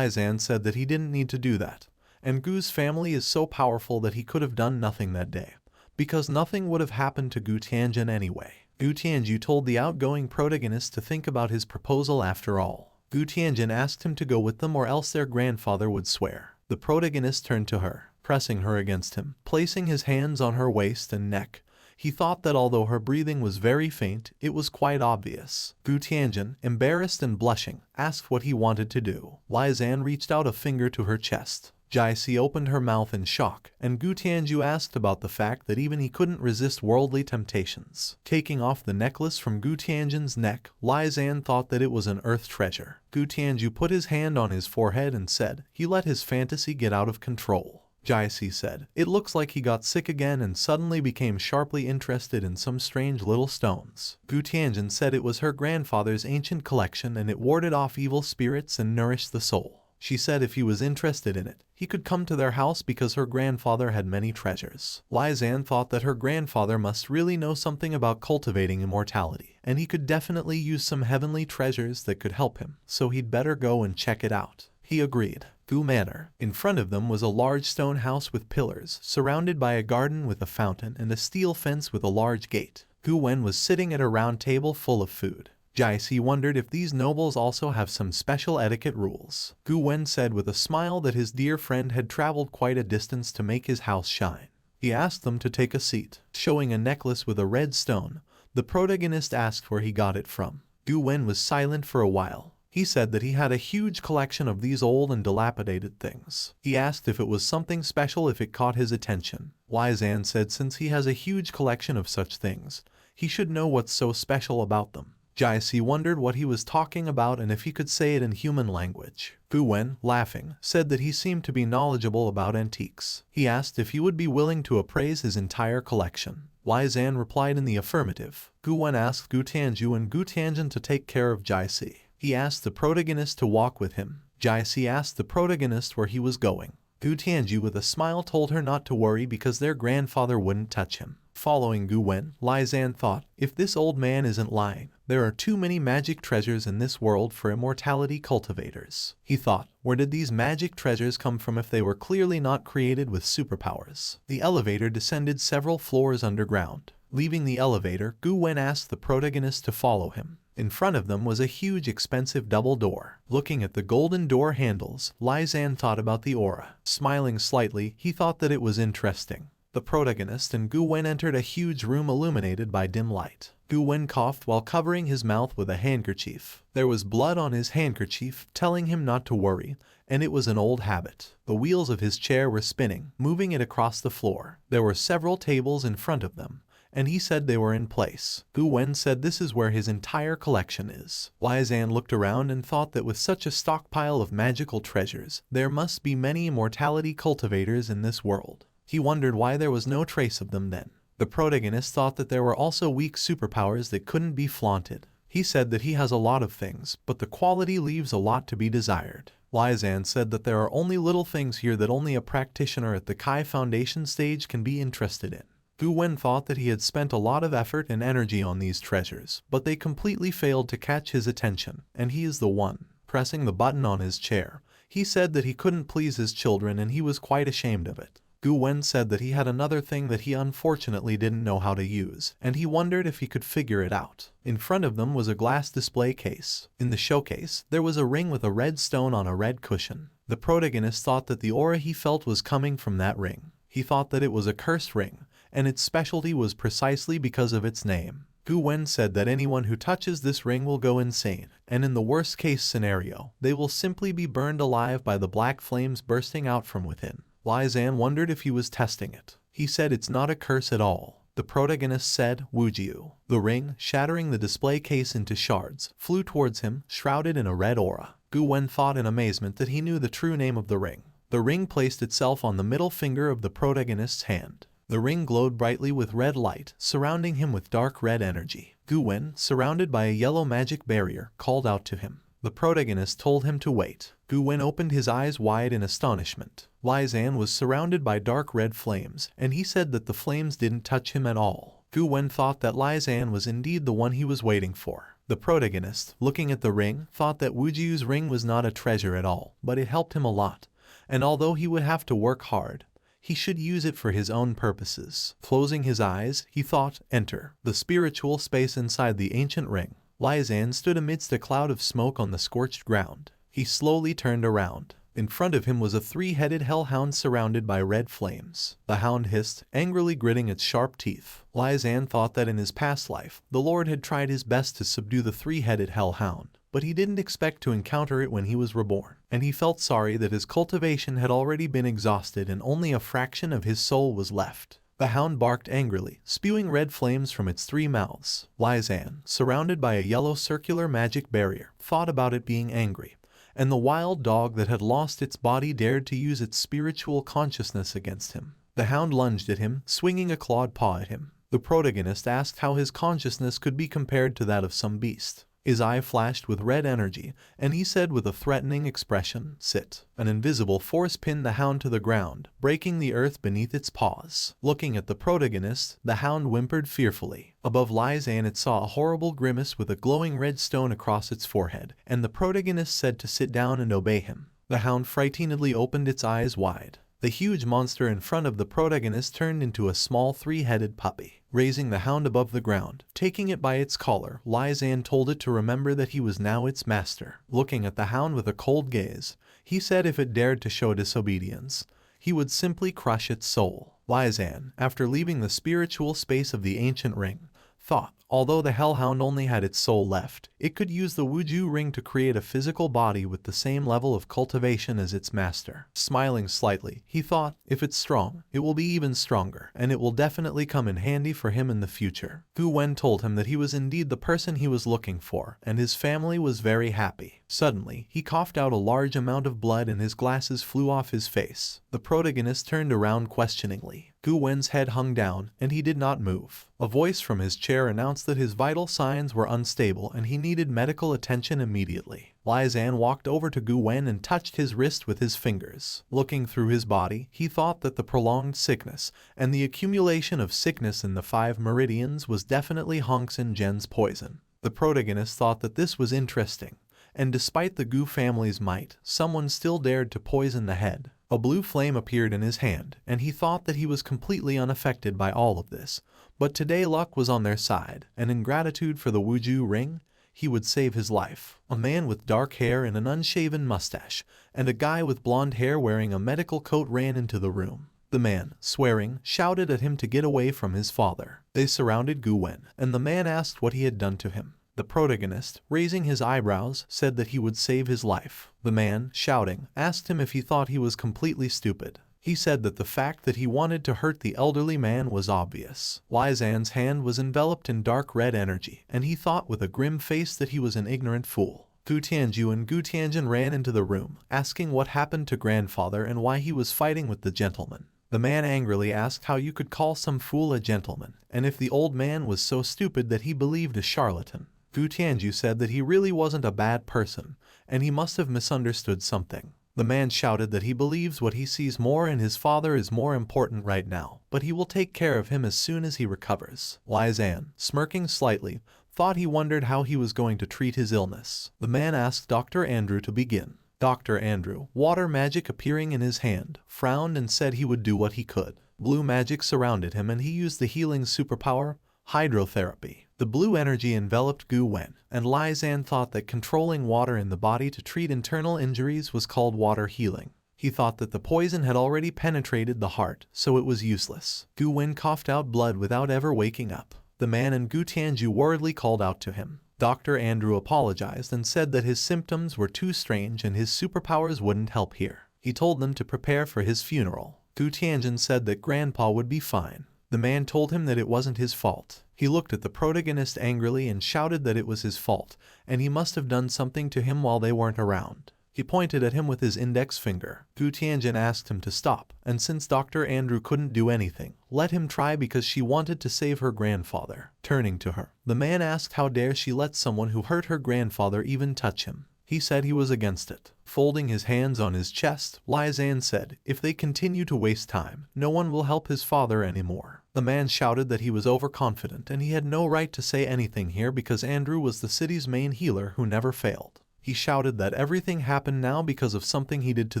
Zan said that he didn't need to do that, and Gu's family is so powerful that he could have done nothing that day, because nothing would have happened to Gu Tianjin anyway. Gu Tianju told the outgoing protagonist to think about his proposal after all. Gu Tianjin asked him to go with them or else their grandfather would swear. The protagonist turned to her, pressing her against him, placing his hands on her waist and neck. He thought that although her breathing was very faint, it was quite obvious. Gu Tianjin, embarrassed and blushing, asked what he wanted to do. Zan reached out a finger to her chest. Jaisi opened her mouth in shock, and Gu Tianju asked about the fact that even he couldn't resist worldly temptations. Taking off the necklace from Gu Tianjin's neck, Zan thought that it was an earth treasure. Gu Tianju put his hand on his forehead and said he let his fantasy get out of control. Jaisi said, "It looks like he got sick again and suddenly became sharply interested in some strange little stones." Gu Tianjin said it was her grandfather's ancient collection and it warded off evil spirits and nourished the soul. She said if he was interested in it, he could come to their house because her grandfather had many treasures. Zan thought that her grandfather must really know something about cultivating immortality, and he could definitely use some heavenly treasures that could help him, so he'd better go and check it out. He agreed. Gu Manor. In front of them was a large stone house with pillars, surrounded by a garden with a fountain and a steel fence with a large gate. Gu Wen was sitting at a round table full of food. Jaisi wondered if these nobles also have some special etiquette rules. Gu Wen said with a smile that his dear friend had traveled quite a distance to make his house shine. He asked them to take a seat. Showing a necklace with a red stone, the protagonist asked where he got it from. Gu Wen was silent for a while. He said that he had a huge collection of these old and dilapidated things. He asked if it was something special if it caught his attention. Zan said since he has a huge collection of such things, he should know what's so special about them. Jaisi wondered what he was talking about and if he could say it in human language. Gu Wen, laughing, said that he seemed to be knowledgeable about antiques. He asked if he would be willing to appraise his entire collection. Zan replied in the affirmative. Gu Wen asked Gu Tianju and Gu Tianjin to take care of Jaisi. He asked the protagonist to walk with him. Jaisi asked the protagonist where he was going. Gu Tianju with a smile told her not to worry because their grandfather wouldn't touch him. Following Gu Wen, Zan thought, if this old man isn't lying, there are too many magic treasures in this world for immortality cultivators. He thought, where did these magic treasures come from if they were clearly not created with superpowers? The elevator descended several floors underground. Leaving the elevator, Gu Wen asked the protagonist to follow him. In front of them was a huge expensive double door. Looking at the golden door handles, Zan thought about the aura. Smiling slightly, he thought that it was interesting. The protagonist and Gu Wen entered a huge room illuminated by dim light. Gu Wen coughed while covering his mouth with a handkerchief. There was blood on his handkerchief, telling him not to worry, and it was an old habit. The wheels of his chair were spinning, moving it across the floor. There were several tables in front of them, and he said they were in place. Gu Wen said this is where his entire collection is. Zan looked around and thought that with such a stockpile of magical treasures, there must be many immortality cultivators in this world. He wondered why there was no trace of them then. The protagonist thought that there were also weak superpowers that couldn't be flaunted. He said that he has a lot of things, but the quality leaves a lot to be desired. Zan said that there are only little things here that only a practitioner at the Kai Foundation stage can be interested in. Gu Wen thought that he had spent a lot of effort and energy on these treasures, but they completely failed to catch his attention, and he is the one. Pressing the button on his chair, he said that he couldn't please his children and he was quite ashamed of it. Gu Wen said that he had another thing that he unfortunately didn't know how to use, and he wondered if he could figure it out. In front of them was a glass display case. In the showcase, there was a ring with a red stone on a red cushion. The protagonist thought that the aura he felt was coming from that ring. He thought that it was a cursed ring, and its specialty was precisely because of its name. Gu Wen said that anyone who touches this ring will go insane, and in the worst case scenario, they will simply be burned alive by the black flames bursting out from within. Zan wondered if he was testing it. He said it's not a curse at all. The protagonist said, Wujiu. The ring, shattering the display case into shards, flew towards him, shrouded in a red aura. Gu Wen thought in amazement that he knew the true name of the ring. The ring placed itself on the middle finger of the protagonist's hand. The ring glowed brightly with red light, surrounding him with dark red energy. Gu Wen, surrounded by a yellow magic barrier, called out to him. The protagonist told him to wait. Gu Wen opened his eyes wide in astonishment. Lai Zan was surrounded by dark red flames, and he said that the flames didn't touch him at all. Gu Wen thought that Lai Zan was indeed the one he was waiting for. The protagonist, looking at the ring, thought that Wu Jiu's ring was not a treasure at all, but it helped him a lot. And although he would have to work hard, he should use it for his own purposes. Closing his eyes, he thought, enter the spiritual space inside the ancient ring. Lai Zan stood amidst a cloud of smoke on the scorched ground. He slowly turned around. In front of him was a three-headed hellhound surrounded by red flames. The hound hissed, angrily gritting its sharp teeth. Lai Zan thought that in his past life, the Lord had tried his best to subdue the three-headed hellhound, but he didn't expect to encounter it when he was reborn, and he felt sorry that his cultivation had already been exhausted and only a fraction of his soul was left. The hound barked angrily, spewing red flames from its three mouths. Lai Zan, surrounded by a yellow circular magic barrier, thought about it being angry, and the wild dog that had lost its body dared to use its spiritual consciousness against him. The hound lunged at him, swinging a clawed paw at him. The protagonist asked how his consciousness could be compared to that of some beast. His eye flashed with red energy, and he said with a threatening expression, sit. An invisible force pinned the hound to the ground, breaking the earth beneath its paws. Looking at the protagonist, the hound whimpered fearfully. Above Lai Zan it saw a horrible grimace with a glowing red stone across its forehead, and the protagonist said to sit down and obey him. The hound frightenedly opened its eyes wide. The huge monster in front of the protagonist turned into a small three-headed puppy. Raising the hound above the ground, taking it by its collar, Lai Zan told it to remember that he was now its master. Looking at the hound with a cold gaze, he said if it dared to show disobedience, he would simply crush its soul. Lai Zan, after leaving the spiritual space of the ancient ring, thought, although the hellhound only had its soul left, it could use the Wuju ring to create a physical body with the same level of cultivation as its master. Smiling slightly, he thought, if it's strong, it will be even stronger, and it will definitely come in handy for him in the future. Gu Wen told him that he was indeed the person he was looking for, and his family was very happy. Suddenly, he coughed out a large amount of blood and his glasses flew off his face. The protagonist turned around questioningly. Gu Wen's head hung down, and he did not move. A voice from his chair announced that his vital signs were unstable and he needed medical attention immediately. Lai Zan walked over to Gu Wen and touched his wrist with his fingers. Looking through his body, he thought that the prolonged sickness and the accumulation of sickness in the 5 meridians was definitely Hong Sen Gen's poison. The protagonist thought that this was interesting, and despite the Gu family's might, someone still dared to poison the head. A blue flame appeared in his hand, and he thought that he was completely unaffected by all of this. But today luck was on their side, and in gratitude for the Wuju ring, he would save his life. A man with dark hair and an unshaven mustache, and a guy with blonde hair wearing a medical coat ran into the room. The man, swearing, shouted at him to get away from his father. They surrounded Gu Wen, and the man asked what he had done to him. The protagonist, raising his eyebrows, said that he would save his life. The man, shouting, asked him if he thought he was completely stupid. He said that the fact that he wanted to hurt the elderly man was obvious. Lai Zan's hand was enveloped in dark red energy, and he thought with a grim face that he was an ignorant fool. Gu Tianju and Gu Tianjin ran into the room, asking what happened to grandfather and why he was fighting with the gentleman. The man angrily asked how you could call some fool a gentleman, and if the old man was so stupid that he believed a charlatan. Gu Tianju said that he really wasn't a bad person, and he must have misunderstood something. The man shouted that he believes what he sees more and his father is more important right now, but he will take care of him as soon as he recovers. Lai Zan, smirking slightly, thought he wondered how he was going to treat his illness. The man asked Dr. Andrew to begin. Dr. Andrew, water magic appearing in his hand, frowned and said he would do what he could. Blue magic surrounded him and he used the healing superpower, hydrotherapy. The blue energy enveloped Gu Wen, and Lai Zan thought that controlling water in the body to treat internal injuries was called water healing. He thought that the poison had already penetrated the heart, so it was useless. Gu Wen coughed out blood without ever waking up. The man and Gu Tianju worriedly called out to him. Dr. Andrew apologized and said that his symptoms were too strange and his superpowers wouldn't help here. He told them to prepare for his funeral. Gu Tianjin said that Grandpa would be fine. The man told him that it wasn't his fault. He looked at the protagonist angrily and shouted that it was his fault, and he must have done something to him while they weren't around. He pointed at him with his index finger. Gu Tianjin asked him to stop, and since Dr. Andrew couldn't do anything, let him try because she wanted to save her grandfather. Turning to her, the man asked how dare she let someone who hurt her grandfather even touch him. He said he was against it. Folding his hands on his chest, Lai Zan said, if they continue to waste time, no one will help his father anymore. The man shouted that he was overconfident and he had no right to say anything here because Andrew was the city's main healer who never failed. He shouted that everything happened now because of something he did to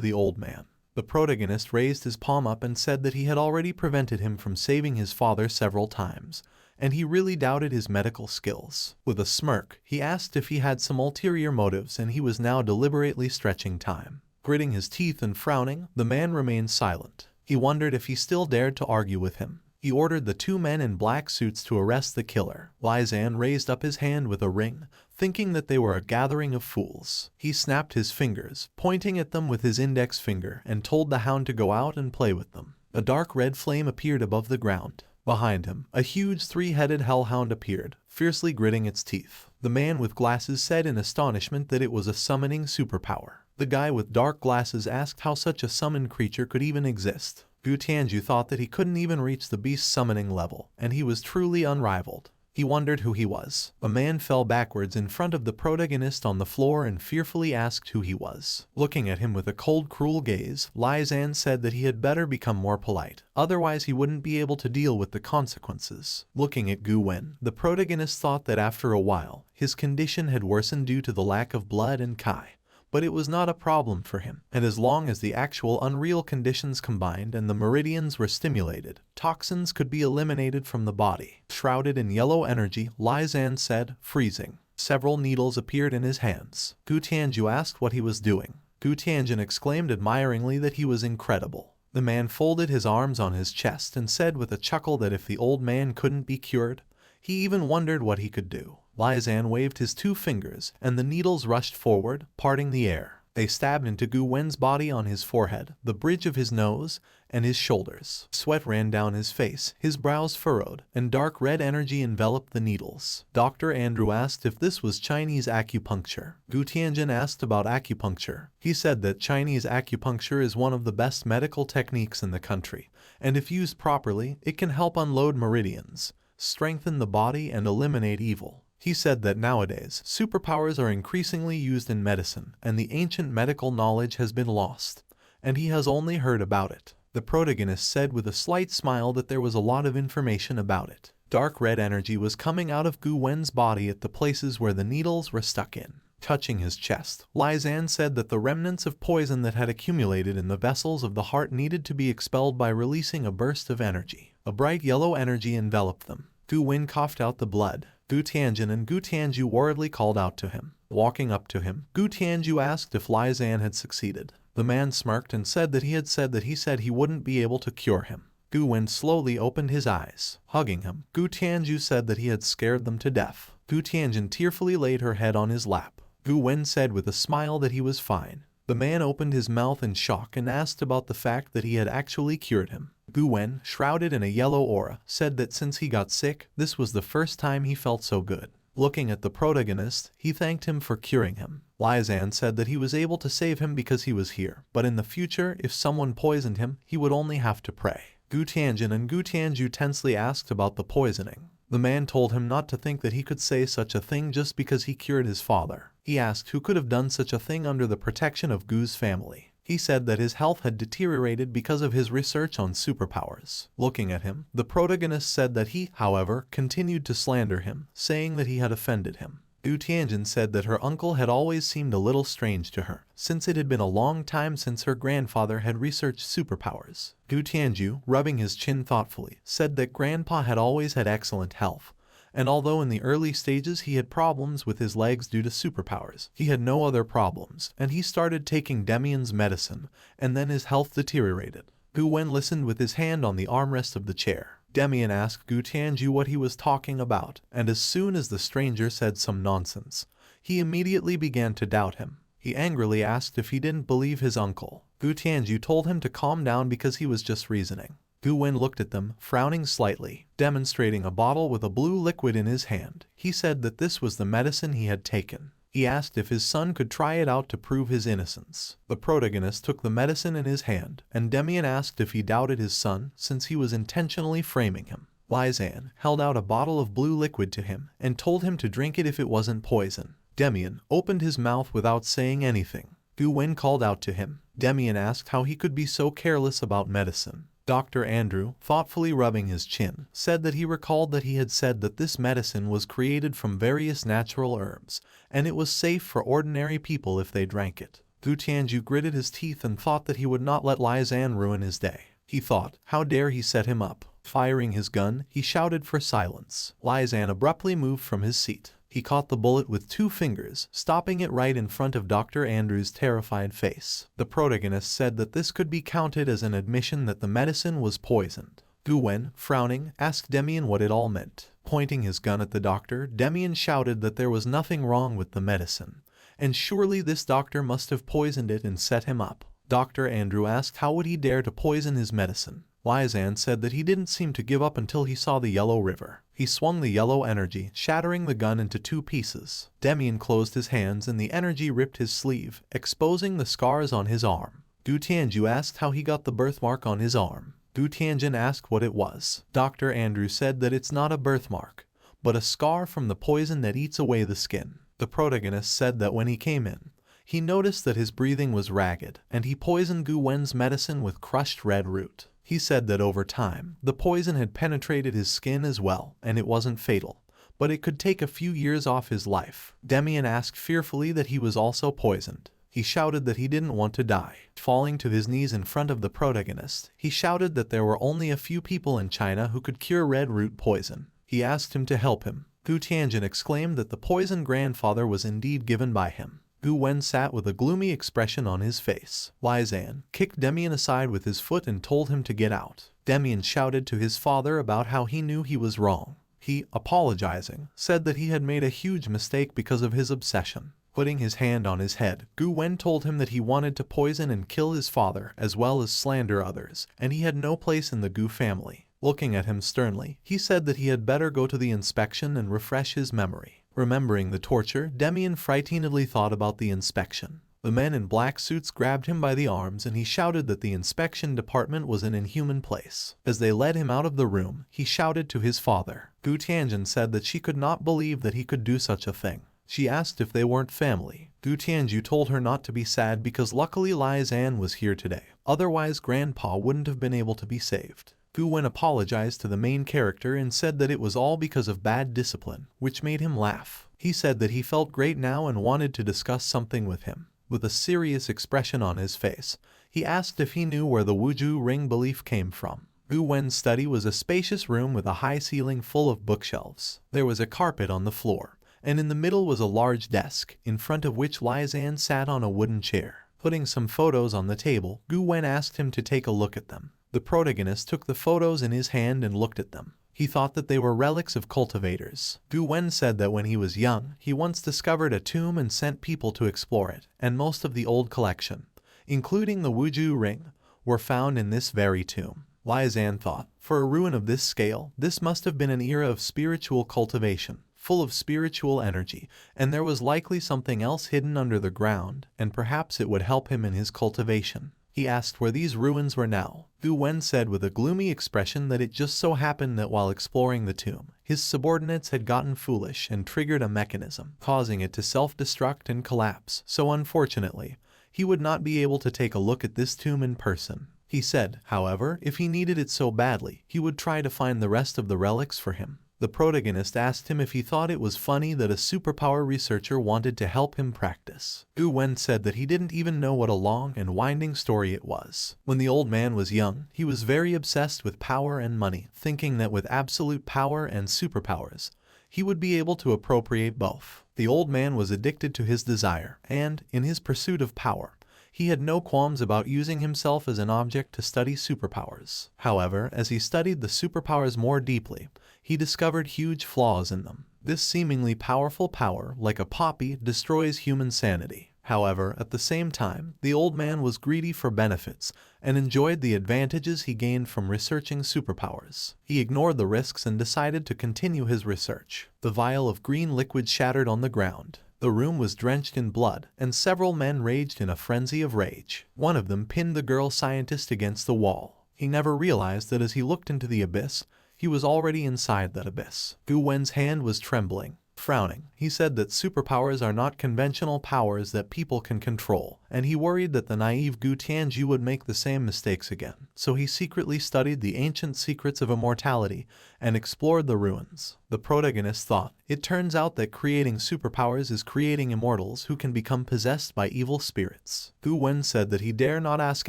the old man. The protagonist raised his palm up and said that he had already prevented him from saving his father several times, and he really doubted his medical skills. With a smirk, he asked if he had some ulterior motives and he was now deliberately stretching time. Gritting his teeth and frowning, the man remained silent. He wondered if he still dared to argue with him. He ordered the two men in black suits to arrest the killer. Lai Zan raised up his hand with a ring, thinking that they were a gathering of fools. He snapped his fingers, pointing at them with his index finger, and told the hound to go out and play with them. A dark red flame appeared above the ground. Behind him, a huge three-headed hellhound appeared, fiercely gritting its teeth. The man with glasses said in astonishment that it was a summoning superpower. The guy with dark glasses asked how such a summoned creature could even exist. Gu Tianju thought that he couldn't even reach the beast's summoning level, and he was truly unrivaled. He wondered who he was. A man fell backwards in front of the protagonist on the floor and fearfully asked who he was. Looking at him with a cold, cruel gaze, Lai Zan said that he had better become more polite, otherwise he wouldn't be able to deal with the consequences. Looking at Gu Wen, the protagonist thought that after a while, his condition had worsened due to the lack of blood and Kai. But it was not a problem for him, and as long as the actual unreal conditions combined and the meridians were stimulated, toxins could be eliminated from the body. Shrouded in yellow energy, Lai Zan said, freezing. Several needles appeared in his hands. Gu Tianju asked what he was doing. Gu Tianjin exclaimed admiringly that he was incredible. The man folded his arms on his chest and said with a chuckle that if the old man couldn't be cured, he even wondered what he could do. Lai Zan waved his two fingers, and the needles rushed forward, parting the air. They stabbed into Gu Wen's body on his forehead, the bridge of his nose, and his shoulders. Sweat ran down his face, his brows furrowed, and dark red energy enveloped the needles. Dr. Andrew asked if this was Chinese acupuncture. Gu Tianjin asked about acupuncture. He said that Chinese acupuncture is one of the best medical techniques in the country, and if used properly, it can help unload meridians, strengthen the body, and eliminate evil. He said that nowadays, superpowers are increasingly used in medicine, and the ancient medical knowledge has been lost, and he has only heard about it. The protagonist said with a slight smile that there was a lot of information about it. Dark red energy was coming out of Gu Wen's body at the places where the needles were stuck in. Touching his chest, Lai Zan said that the remnants of poison that had accumulated in the vessels of the heart needed to be expelled by releasing a burst of energy. A bright yellow energy enveloped them. Gu Wen coughed out the blood. Gu Tianjin and Gu Tianju worriedly called out to him. Walking up to him, Gu Tianju asked if Lai Zan had succeeded. The man smirked and said that he said he wouldn't be able to cure him. Gu Wen slowly opened his eyes. Hugging him, Gu Tianju said that he had scared them to death. Gu Tianjin tearfully laid her head on his lap. Gu Wen said with a smile that he was fine. The man opened his mouth in shock and asked about the fact that he had actually cured him. Gu Wen, shrouded in a yellow aura, said that since he got sick, this was the first time he felt so good. Looking at the protagonist, he thanked him for curing him. Lai Zan said that he was able to save him because he was here, but in the future, if someone poisoned him, he would only have to pray. Gu Tianjin and Gu Tianju tensely asked about the poisoning. The man told him not to think that he could say such a thing just because he cured his father. He asked who could have done such a thing under the protection of Gu's family. He said that his health had deteriorated because of his research on superpowers. Looking at him, the protagonist said that he, however, continued to slander him, saying that he had offended him. Gu Tianjin said that her uncle had always seemed a little strange to her, since it had been a long time since her grandfather had researched superpowers. Gu Tianju, rubbing his chin thoughtfully, said that grandpa had always had excellent health, and although in the early stages he had problems with his legs due to superpowers, he had no other problems, and he started taking Demian's medicine, and then his health deteriorated. Gu Wen listened with his hand on the armrest of the chair. Demian asked Gu Tianju what he was talking about, and as soon as the stranger said some nonsense, he immediately began to doubt him. He angrily asked if he didn't believe his uncle. Gu Tianju told him to calm down because he was just reasoning. Gu Wen looked at them, frowning slightly, demonstrating a bottle with a blue liquid in his hand. He said that this was the medicine he had taken. He asked if his son could try it out to prove his innocence. The protagonist took the medicine in his hand, and Demian asked if he doubted his son since he was intentionally framing him. Lizanne held out a bottle of blue liquid to him and told him to drink it if it wasn't poison. Demian opened his mouth without saying anything. Gu Wen called out to him. Demian asked how he could be so careless about medicine. Dr. Andrew, thoughtfully rubbing his chin, said that he recalled that he had said that this medicine was created from various natural herbs, and it was safe for ordinary people if they drank it. Gu Tianju gritted his teeth and thought that he would not let Lizanne ruin his day. He thought, how dare he set him up. Firing his gun, he shouted for silence. Lizanne abruptly moved from his seat. He caught the bullet with 2 fingers, stopping it right in front of Dr. Andrew's terrified face. The protagonist said that this could be counted as an admission that the medicine was poisoned. Gu Wen, frowning, asked Demian what it all meant. Pointing his gun at the doctor, Demian shouted that there was nothing wrong with the medicine, and surely this doctor must have poisoned it and set him up. Dr. Andrew asked how would he dare to poison his medicine. Lizanne said that he didn't seem to give up until he saw the yellow river. He swung the yellow energy, shattering the gun into 2 pieces. Demian closed his hands and the energy ripped his sleeve, exposing the scars on his arm. Gu Tianju asked how he got the birthmark on his arm. Gu Tianjin asked what it was. Dr. Andrew said that it's not a birthmark, but a scar from the poison that eats away the skin. The protagonist said that when he came in, he noticed that his breathing was ragged, and he poisoned Gu Wen's medicine with crushed red root. He said that over time, the poison had penetrated his skin as well, and it wasn't fatal, but it could take a few years off his life. Demian asked fearfully that he was also poisoned. He shouted that he didn't want to die. Falling to his knees in front of the protagonist, he shouted that there were only a few people in China who could cure red root poison. He asked him to help him. Gu Tianjin exclaimed that the poisoned grandfather was indeed given by him. Gu Wen sat with a gloomy expression on his face. Lizanne kicked Demian aside with his foot and told him to get out. Demian shouted to his father about how he knew he was wrong. He, apologizing, said that he had made a huge mistake because of his obsession. Putting his hand on his head, Gu Wen told him that he wanted to poison and kill his father as well as slander others, and he had no place in the Gu family. Looking at him sternly, he said that he had better go to the inspection and refresh his memory. Remembering the torture, Demian frightenedly thought about the inspection. The men in black suits grabbed him by the arms and he shouted that the inspection department was an inhuman place. As they led him out of the room, he shouted to his father. Gu Tianjin said that she could not believe that he could do such a thing. She asked if they weren't family. Gu Tianju told her not to be sad because luckily Lizanne was here today. Otherwise, Grandpa wouldn't have been able to be saved. Gu Wen apologized to the main character and said that it was all because of bad discipline, which made him laugh. He said that he felt great now and wanted to discuss something with him. With a serious expression on his face, he asked if he knew where the Wuju ring belief came from. Gu Wen's study was a spacious room with a high ceiling full of bookshelves. There was a carpet on the floor, and in the middle was a large desk, in front of which Lizanne sat on a wooden chair. Putting some photos on the table, Gu Wen asked him to take a look at them. The protagonist took the photos in his hand and looked at them. He thought that they were relics of cultivators. Gu Wen said that when he was young, he once discovered a tomb and sent people to explore it, and most of the old collection, including the Wuju ring, were found in this very tomb. Lizanne thought, for a ruin of this scale, this must have been an era of spiritual cultivation, full of spiritual energy, and there was likely something else hidden under the ground, and perhaps it would help him in his cultivation. He asked where these ruins were now. Gu Wen said with a gloomy expression that it just so happened that while exploring the tomb, his subordinates had gotten foolish and triggered a mechanism, causing it to self-destruct and collapse, so unfortunately, he would not be able to take a look at this tomb in person. He said, however, if he needed it so badly, he would try to find the rest of the relics for him. The protagonist asked him if he thought it was funny that a superpower researcher wanted to help him practice. Gu Wen said that he didn't even know what a long and winding story it was. When the old man was young, he was very obsessed with power and money, thinking that with absolute power and superpowers, he would be able to appropriate both. The old man was addicted to his desire, and, in his pursuit of power, he had no qualms about using himself as an object to study superpowers. However, as he studied the superpowers more deeply, he discovered huge flaws in them. This seemingly powerful power, like a poppy, destroys human sanity. However, at the same time, the old man was greedy for benefits and enjoyed the advantages he gained from researching superpowers. He ignored the risks and decided to continue his research. The vial of green liquid shattered on the ground. The room was drenched in blood, and several men raged in a frenzy of rage. One of them pinned the girl scientist against the wall. He never realized that as he looked into the abyss, he was already inside that abyss. Gu Wen's hand was trembling. Frowning, he said that superpowers are not conventional powers that people can control, and he worried that the naive Gu Tianju would make the same mistakes again. So he secretly studied the ancient secrets of immortality and explored the ruins. The protagonist thought, it turns out that creating superpowers is creating immortals who can become possessed by evil spirits. Gu Wen said that he dare not ask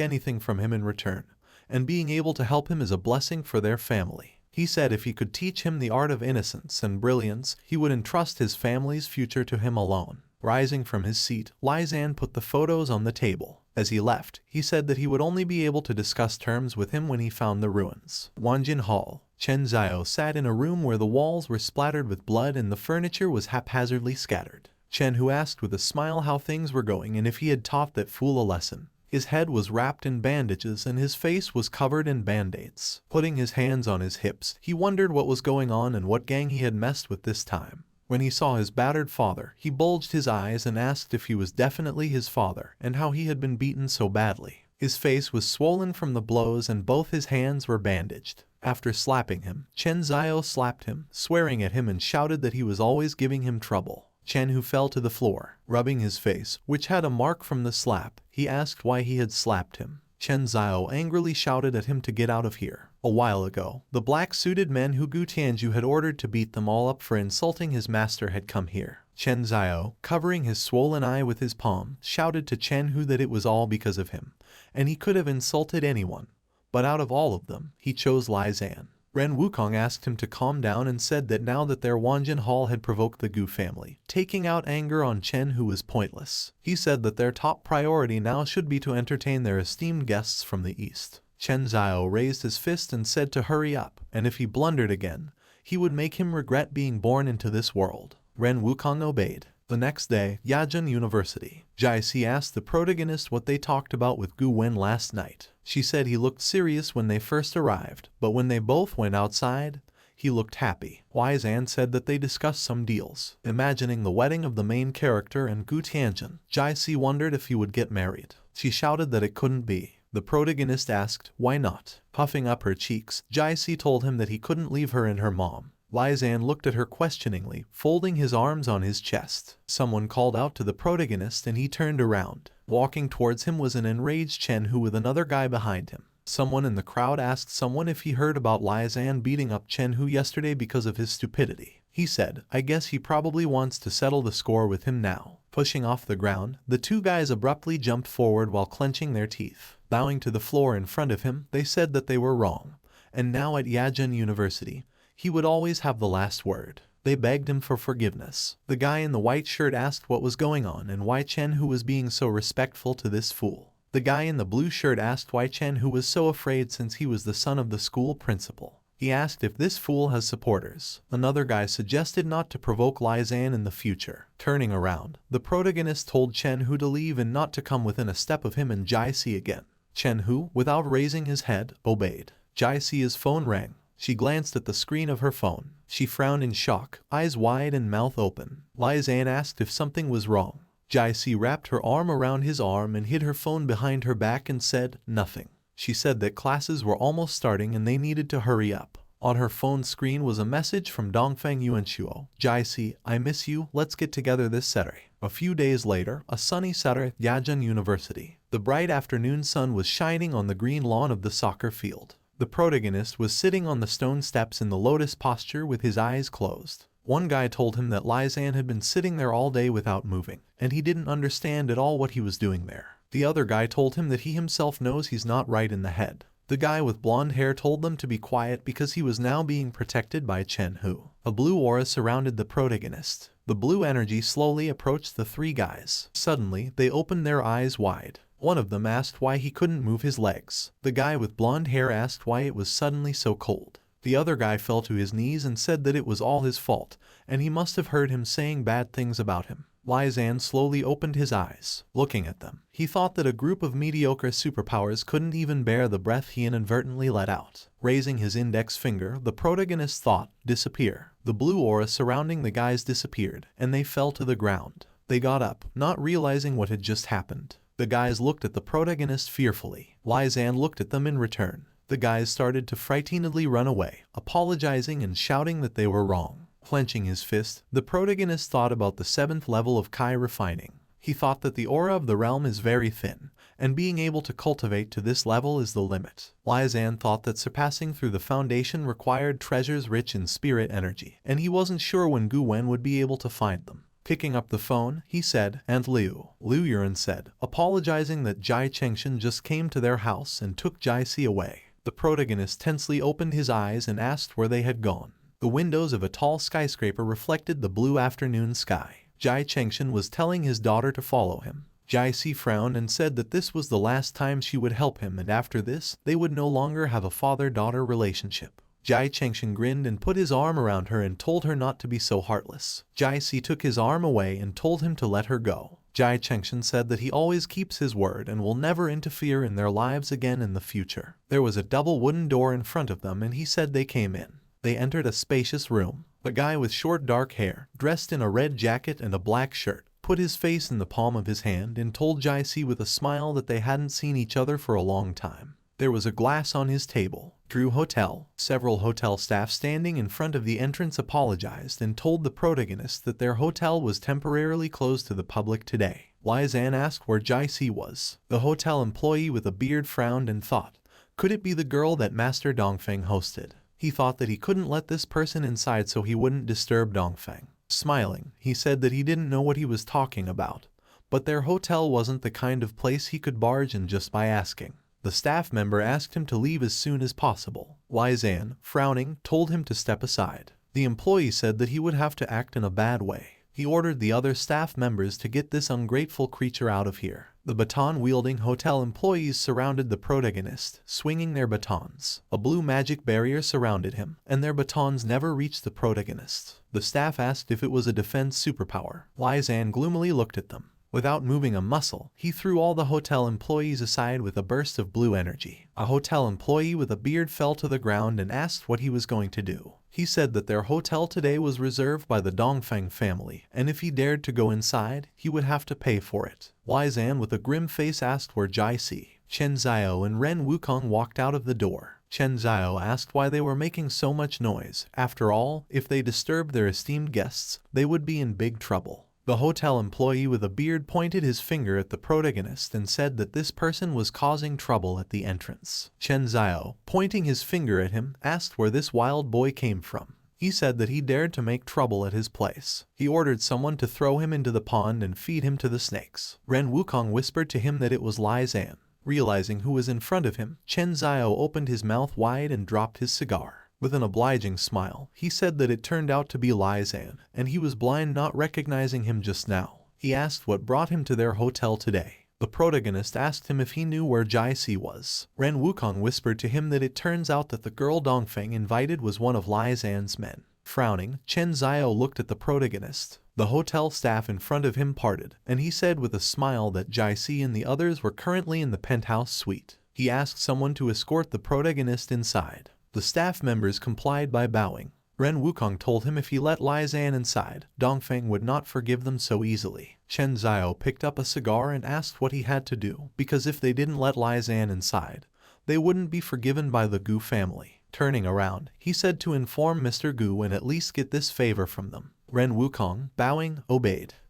anything from him in return, and being able to help him is a blessing for their family. He said if he could teach him the art of innocence and brilliance, he would entrust his family's future to him alone. Rising from his seat, Lai Zan put the photos on the table. As he left, he said that he would only be able to discuss terms with him when he found the ruins. Wanjin Hall. Chen Zhao sat in a room where the walls were splattered with blood and the furniture was haphazardly scattered. Chen Hu asked with a smile how things were going and if he had taught that fool a lesson. His head was wrapped in bandages and his face was covered in band-aids. Putting his hands on his hips, he wondered what was going on and what gang he had messed with this time. When he saw his battered father, he bulged his eyes and asked if he was definitely his father and how he had been beaten so badly. His face was swollen from the blows and both his hands were bandaged. After slapping him, Chen Zhao slapped him, swearing at him and shouted that he was always giving him trouble. Chen Hu fell to the floor, rubbing his face, which had a mark from the slap. He asked why he had slapped him. Chen Zhao angrily shouted at him to get out of here. A while ago, the black-suited men who Gu Tianju had ordered to beat them all up for insulting his master had come here. Chen Zhao, covering his swollen eye with his palm, shouted to Chen Hu that it was all because of him, and he could have insulted anyone. But out of all of them, he chose Lai Zan. Ren Wukong asked him to calm down and said that now that their Wanjin Hall had provoked the Gu family, taking out anger on Chen Hu was pointless. He said that their top priority now should be to entertain their esteemed guests from the east. Chen Zhao raised his fist and said to hurry up, and if he blundered again, he would make him regret being born into this world. Ren Wukong obeyed. The next day, Yajin University. Jai Si asked the protagonist what they talked about with Gu Wen last night. She said he looked serious when they first arrived, but when they both went outside, he looked happy. Lai Zan said that they discussed some deals. Imagining the wedding of the main character and Gu Tianjin, Jai Si wondered if he would get married. She shouted that it couldn't be. The protagonist asked, why not? Puffing up her cheeks, Jai Si told him that he couldn't leave her and her mom. Lai Zan looked at her questioningly, folding his arms on his chest. Someone called out to the protagonist and he turned around. Walking towards him was an enraged Chen Hu with another guy behind him. Someone in the crowd asked someone if he heard about Lai Zan beating up Chen Hu yesterday because of his stupidity. He said, I guess he probably wants to settle the score with him now. Pushing off the ground, the two guys abruptly jumped forward while clenching their teeth. Bowing to the floor in front of him, they said that they were wrong. And now at Yajin University, he would always have the last word. They begged him for forgiveness. The guy in the white shirt asked what was going on and why Chen Hu was being so respectful to this fool. The guy in the blue shirt asked why Chen Hu was so afraid since he was the son of the school principal. He asked if this fool has supporters. Another guy suggested not to provoke Lai Zan in the future. Turning around, the protagonist told Chen Hu to leave and not to come within a step of him and Jai Si again. Chen Hu, without raising his head, obeyed. Jai Si's phone rang. She glanced at the screen of her phone. She frowned in shock, eyes wide and mouth open. Lai Zan asked if something was wrong. Jai Si wrapped her arm around his arm and hid her phone behind her back and said, nothing. She said that classes were almost starting and they needed to hurry up. On her phone screen was a message from Dongfeng Yuanshuo. Jai Si, I miss you, let's get together this Saturday. A few days later, a sunny Saturday at Yajin University. The bright afternoon sun was shining on the green lawn of the soccer field. The protagonist was sitting on the stone steps in the lotus posture with his eyes closed. One guy told him that Lai Zan had been sitting there all day without moving, and he didn't understand at all what he was doing there. The other guy told him that he himself knows he's not right in the head. The guy with blonde hair told them to be quiet because he was now being protected by Chen Hu. A blue aura surrounded the protagonist. The blue energy slowly approached the three guys. Suddenly, they opened their eyes wide. One of them asked why he couldn't move his legs. The guy with blonde hair asked why it was suddenly so cold. The other guy fell to his knees and said that it was all his fault, and he must have heard him saying bad things about him. Lai Zan slowly opened his eyes. Looking at them, he thought that a group of mediocre superpowers couldn't even bear the breath he inadvertently let out. Raising his index finger, the protagonist thought, disappear. The blue aura surrounding the guys disappeared, and they fell to the ground. They got up, not realizing what had just happened. The guys looked at the protagonist fearfully. Lai Zan looked at them in return. The guys started to frightenedly run away, apologizing and shouting that they were wrong. Clenching his fist, the protagonist thought about the 7th level of Kai refining. He thought that the aura of the realm is very thin, and being able to cultivate to this level is the limit. Lai Zan thought that surpassing through the foundation required treasures rich in spirit energy, and he wasn't sure when Gu Wen would be able to find them. Picking up the phone, he said, "And Liu Yuran said, apologizing that Jai Chengshan just came to their house and took Jai Si away. The protagonist tensely opened his eyes and asked where they had gone. The windows of a tall skyscraper reflected the blue afternoon sky. Jai Chengshan was telling his daughter to follow him. Jai Si frowned and said that this was the last time she would help him, and after this, they would no longer have a father-daughter relationship. Jai Chengshan grinned and put his arm around her and told her not to be so heartless. Jai Si took his arm away and told him to let her go. Jai Chengshan said that he always keeps his word and will never interfere in their lives again in the future. There was a double wooden door in front of them and he said they came in. They entered a spacious room. A guy with short dark hair, dressed in a red jacket and a black shirt, put his face in the palm of his hand and told Jai Si with a smile that they hadn't seen each other for a long time. There was a glass on his table. Drew Hotel. Several hotel staff standing in front of the entrance apologized and told the protagonist that their hotel was temporarily closed to the public today. Lai Zan asked where Jai Si was. The hotel employee with a beard frowned and thought, could it be the girl that Master Dongfeng hosted? He thought that he couldn't let this person inside so he wouldn't disturb Dongfeng. Smiling, he said that he didn't know what he was talking about, but their hotel wasn't the kind of place he could barge in just by asking. The staff member asked him to leave as soon as possible. Lai Zan, frowning, told him to step aside. The employee said that he would have to act in a bad way. He ordered the other staff members to get this ungrateful creature out of here. The baton-wielding hotel employees surrounded the protagonist, swinging their batons. A blue magic barrier surrounded him, and their batons never reached the protagonist. The staff asked if it was a defense superpower. Lai Zan gloomily looked at them. Without moving a muscle, he threw all the hotel employees aside with a burst of blue energy. A hotel employee with a beard fell to the ground and asked what he was going to do. He said that their hotel today was reserved by the Dongfeng family, and if he dared to go inside, he would have to pay for it. Lai Zan with a grim face asked where Jai Si, Chen Xiao and Ren Wukong walked out of the door. Chen Xiao asked why they were making so much noise. After all, if they disturbed their esteemed guests, they would be in big trouble. The hotel employee with a beard pointed his finger at the protagonist and said that this person was causing trouble at the entrance. Chen Xiao, pointing his finger at him, asked where this wild boy came from. He said that he dared to make trouble at his place. He ordered someone to throw him into the pond and feed him to the snakes. Ren Wukong whispered to him that it was Lai Zan. Realizing who was in front of him, Chen Xiao opened his mouth wide and dropped his cigar. With an obliging smile, he said that it turned out to be Lai Zan, and he was blind not recognizing him just now. He asked what brought him to their hotel today. The protagonist asked him if he knew where Jai Si was. Ren Wukong whispered to him that it turns out that the girl Dongfeng invited was one of Lai Zan's men. Frowning, Chen Xiao looked at the protagonist. The hotel staff in front of him parted, and he said with a smile that Jai Si and the others were currently in the penthouse suite. He asked someone to escort the protagonist inside. The staff members complied by bowing. Ren Wukong told him if he let Lai Zan inside, Dongfeng would not forgive them so easily. Chen Xiao picked up a cigar and asked what he had to do, because if they didn't let Lai Zan inside, they wouldn't be forgiven by the Gu family. Turning around, he said to inform Mr. Gu and at least get this favor from them. Ren Wukong, bowing, obeyed.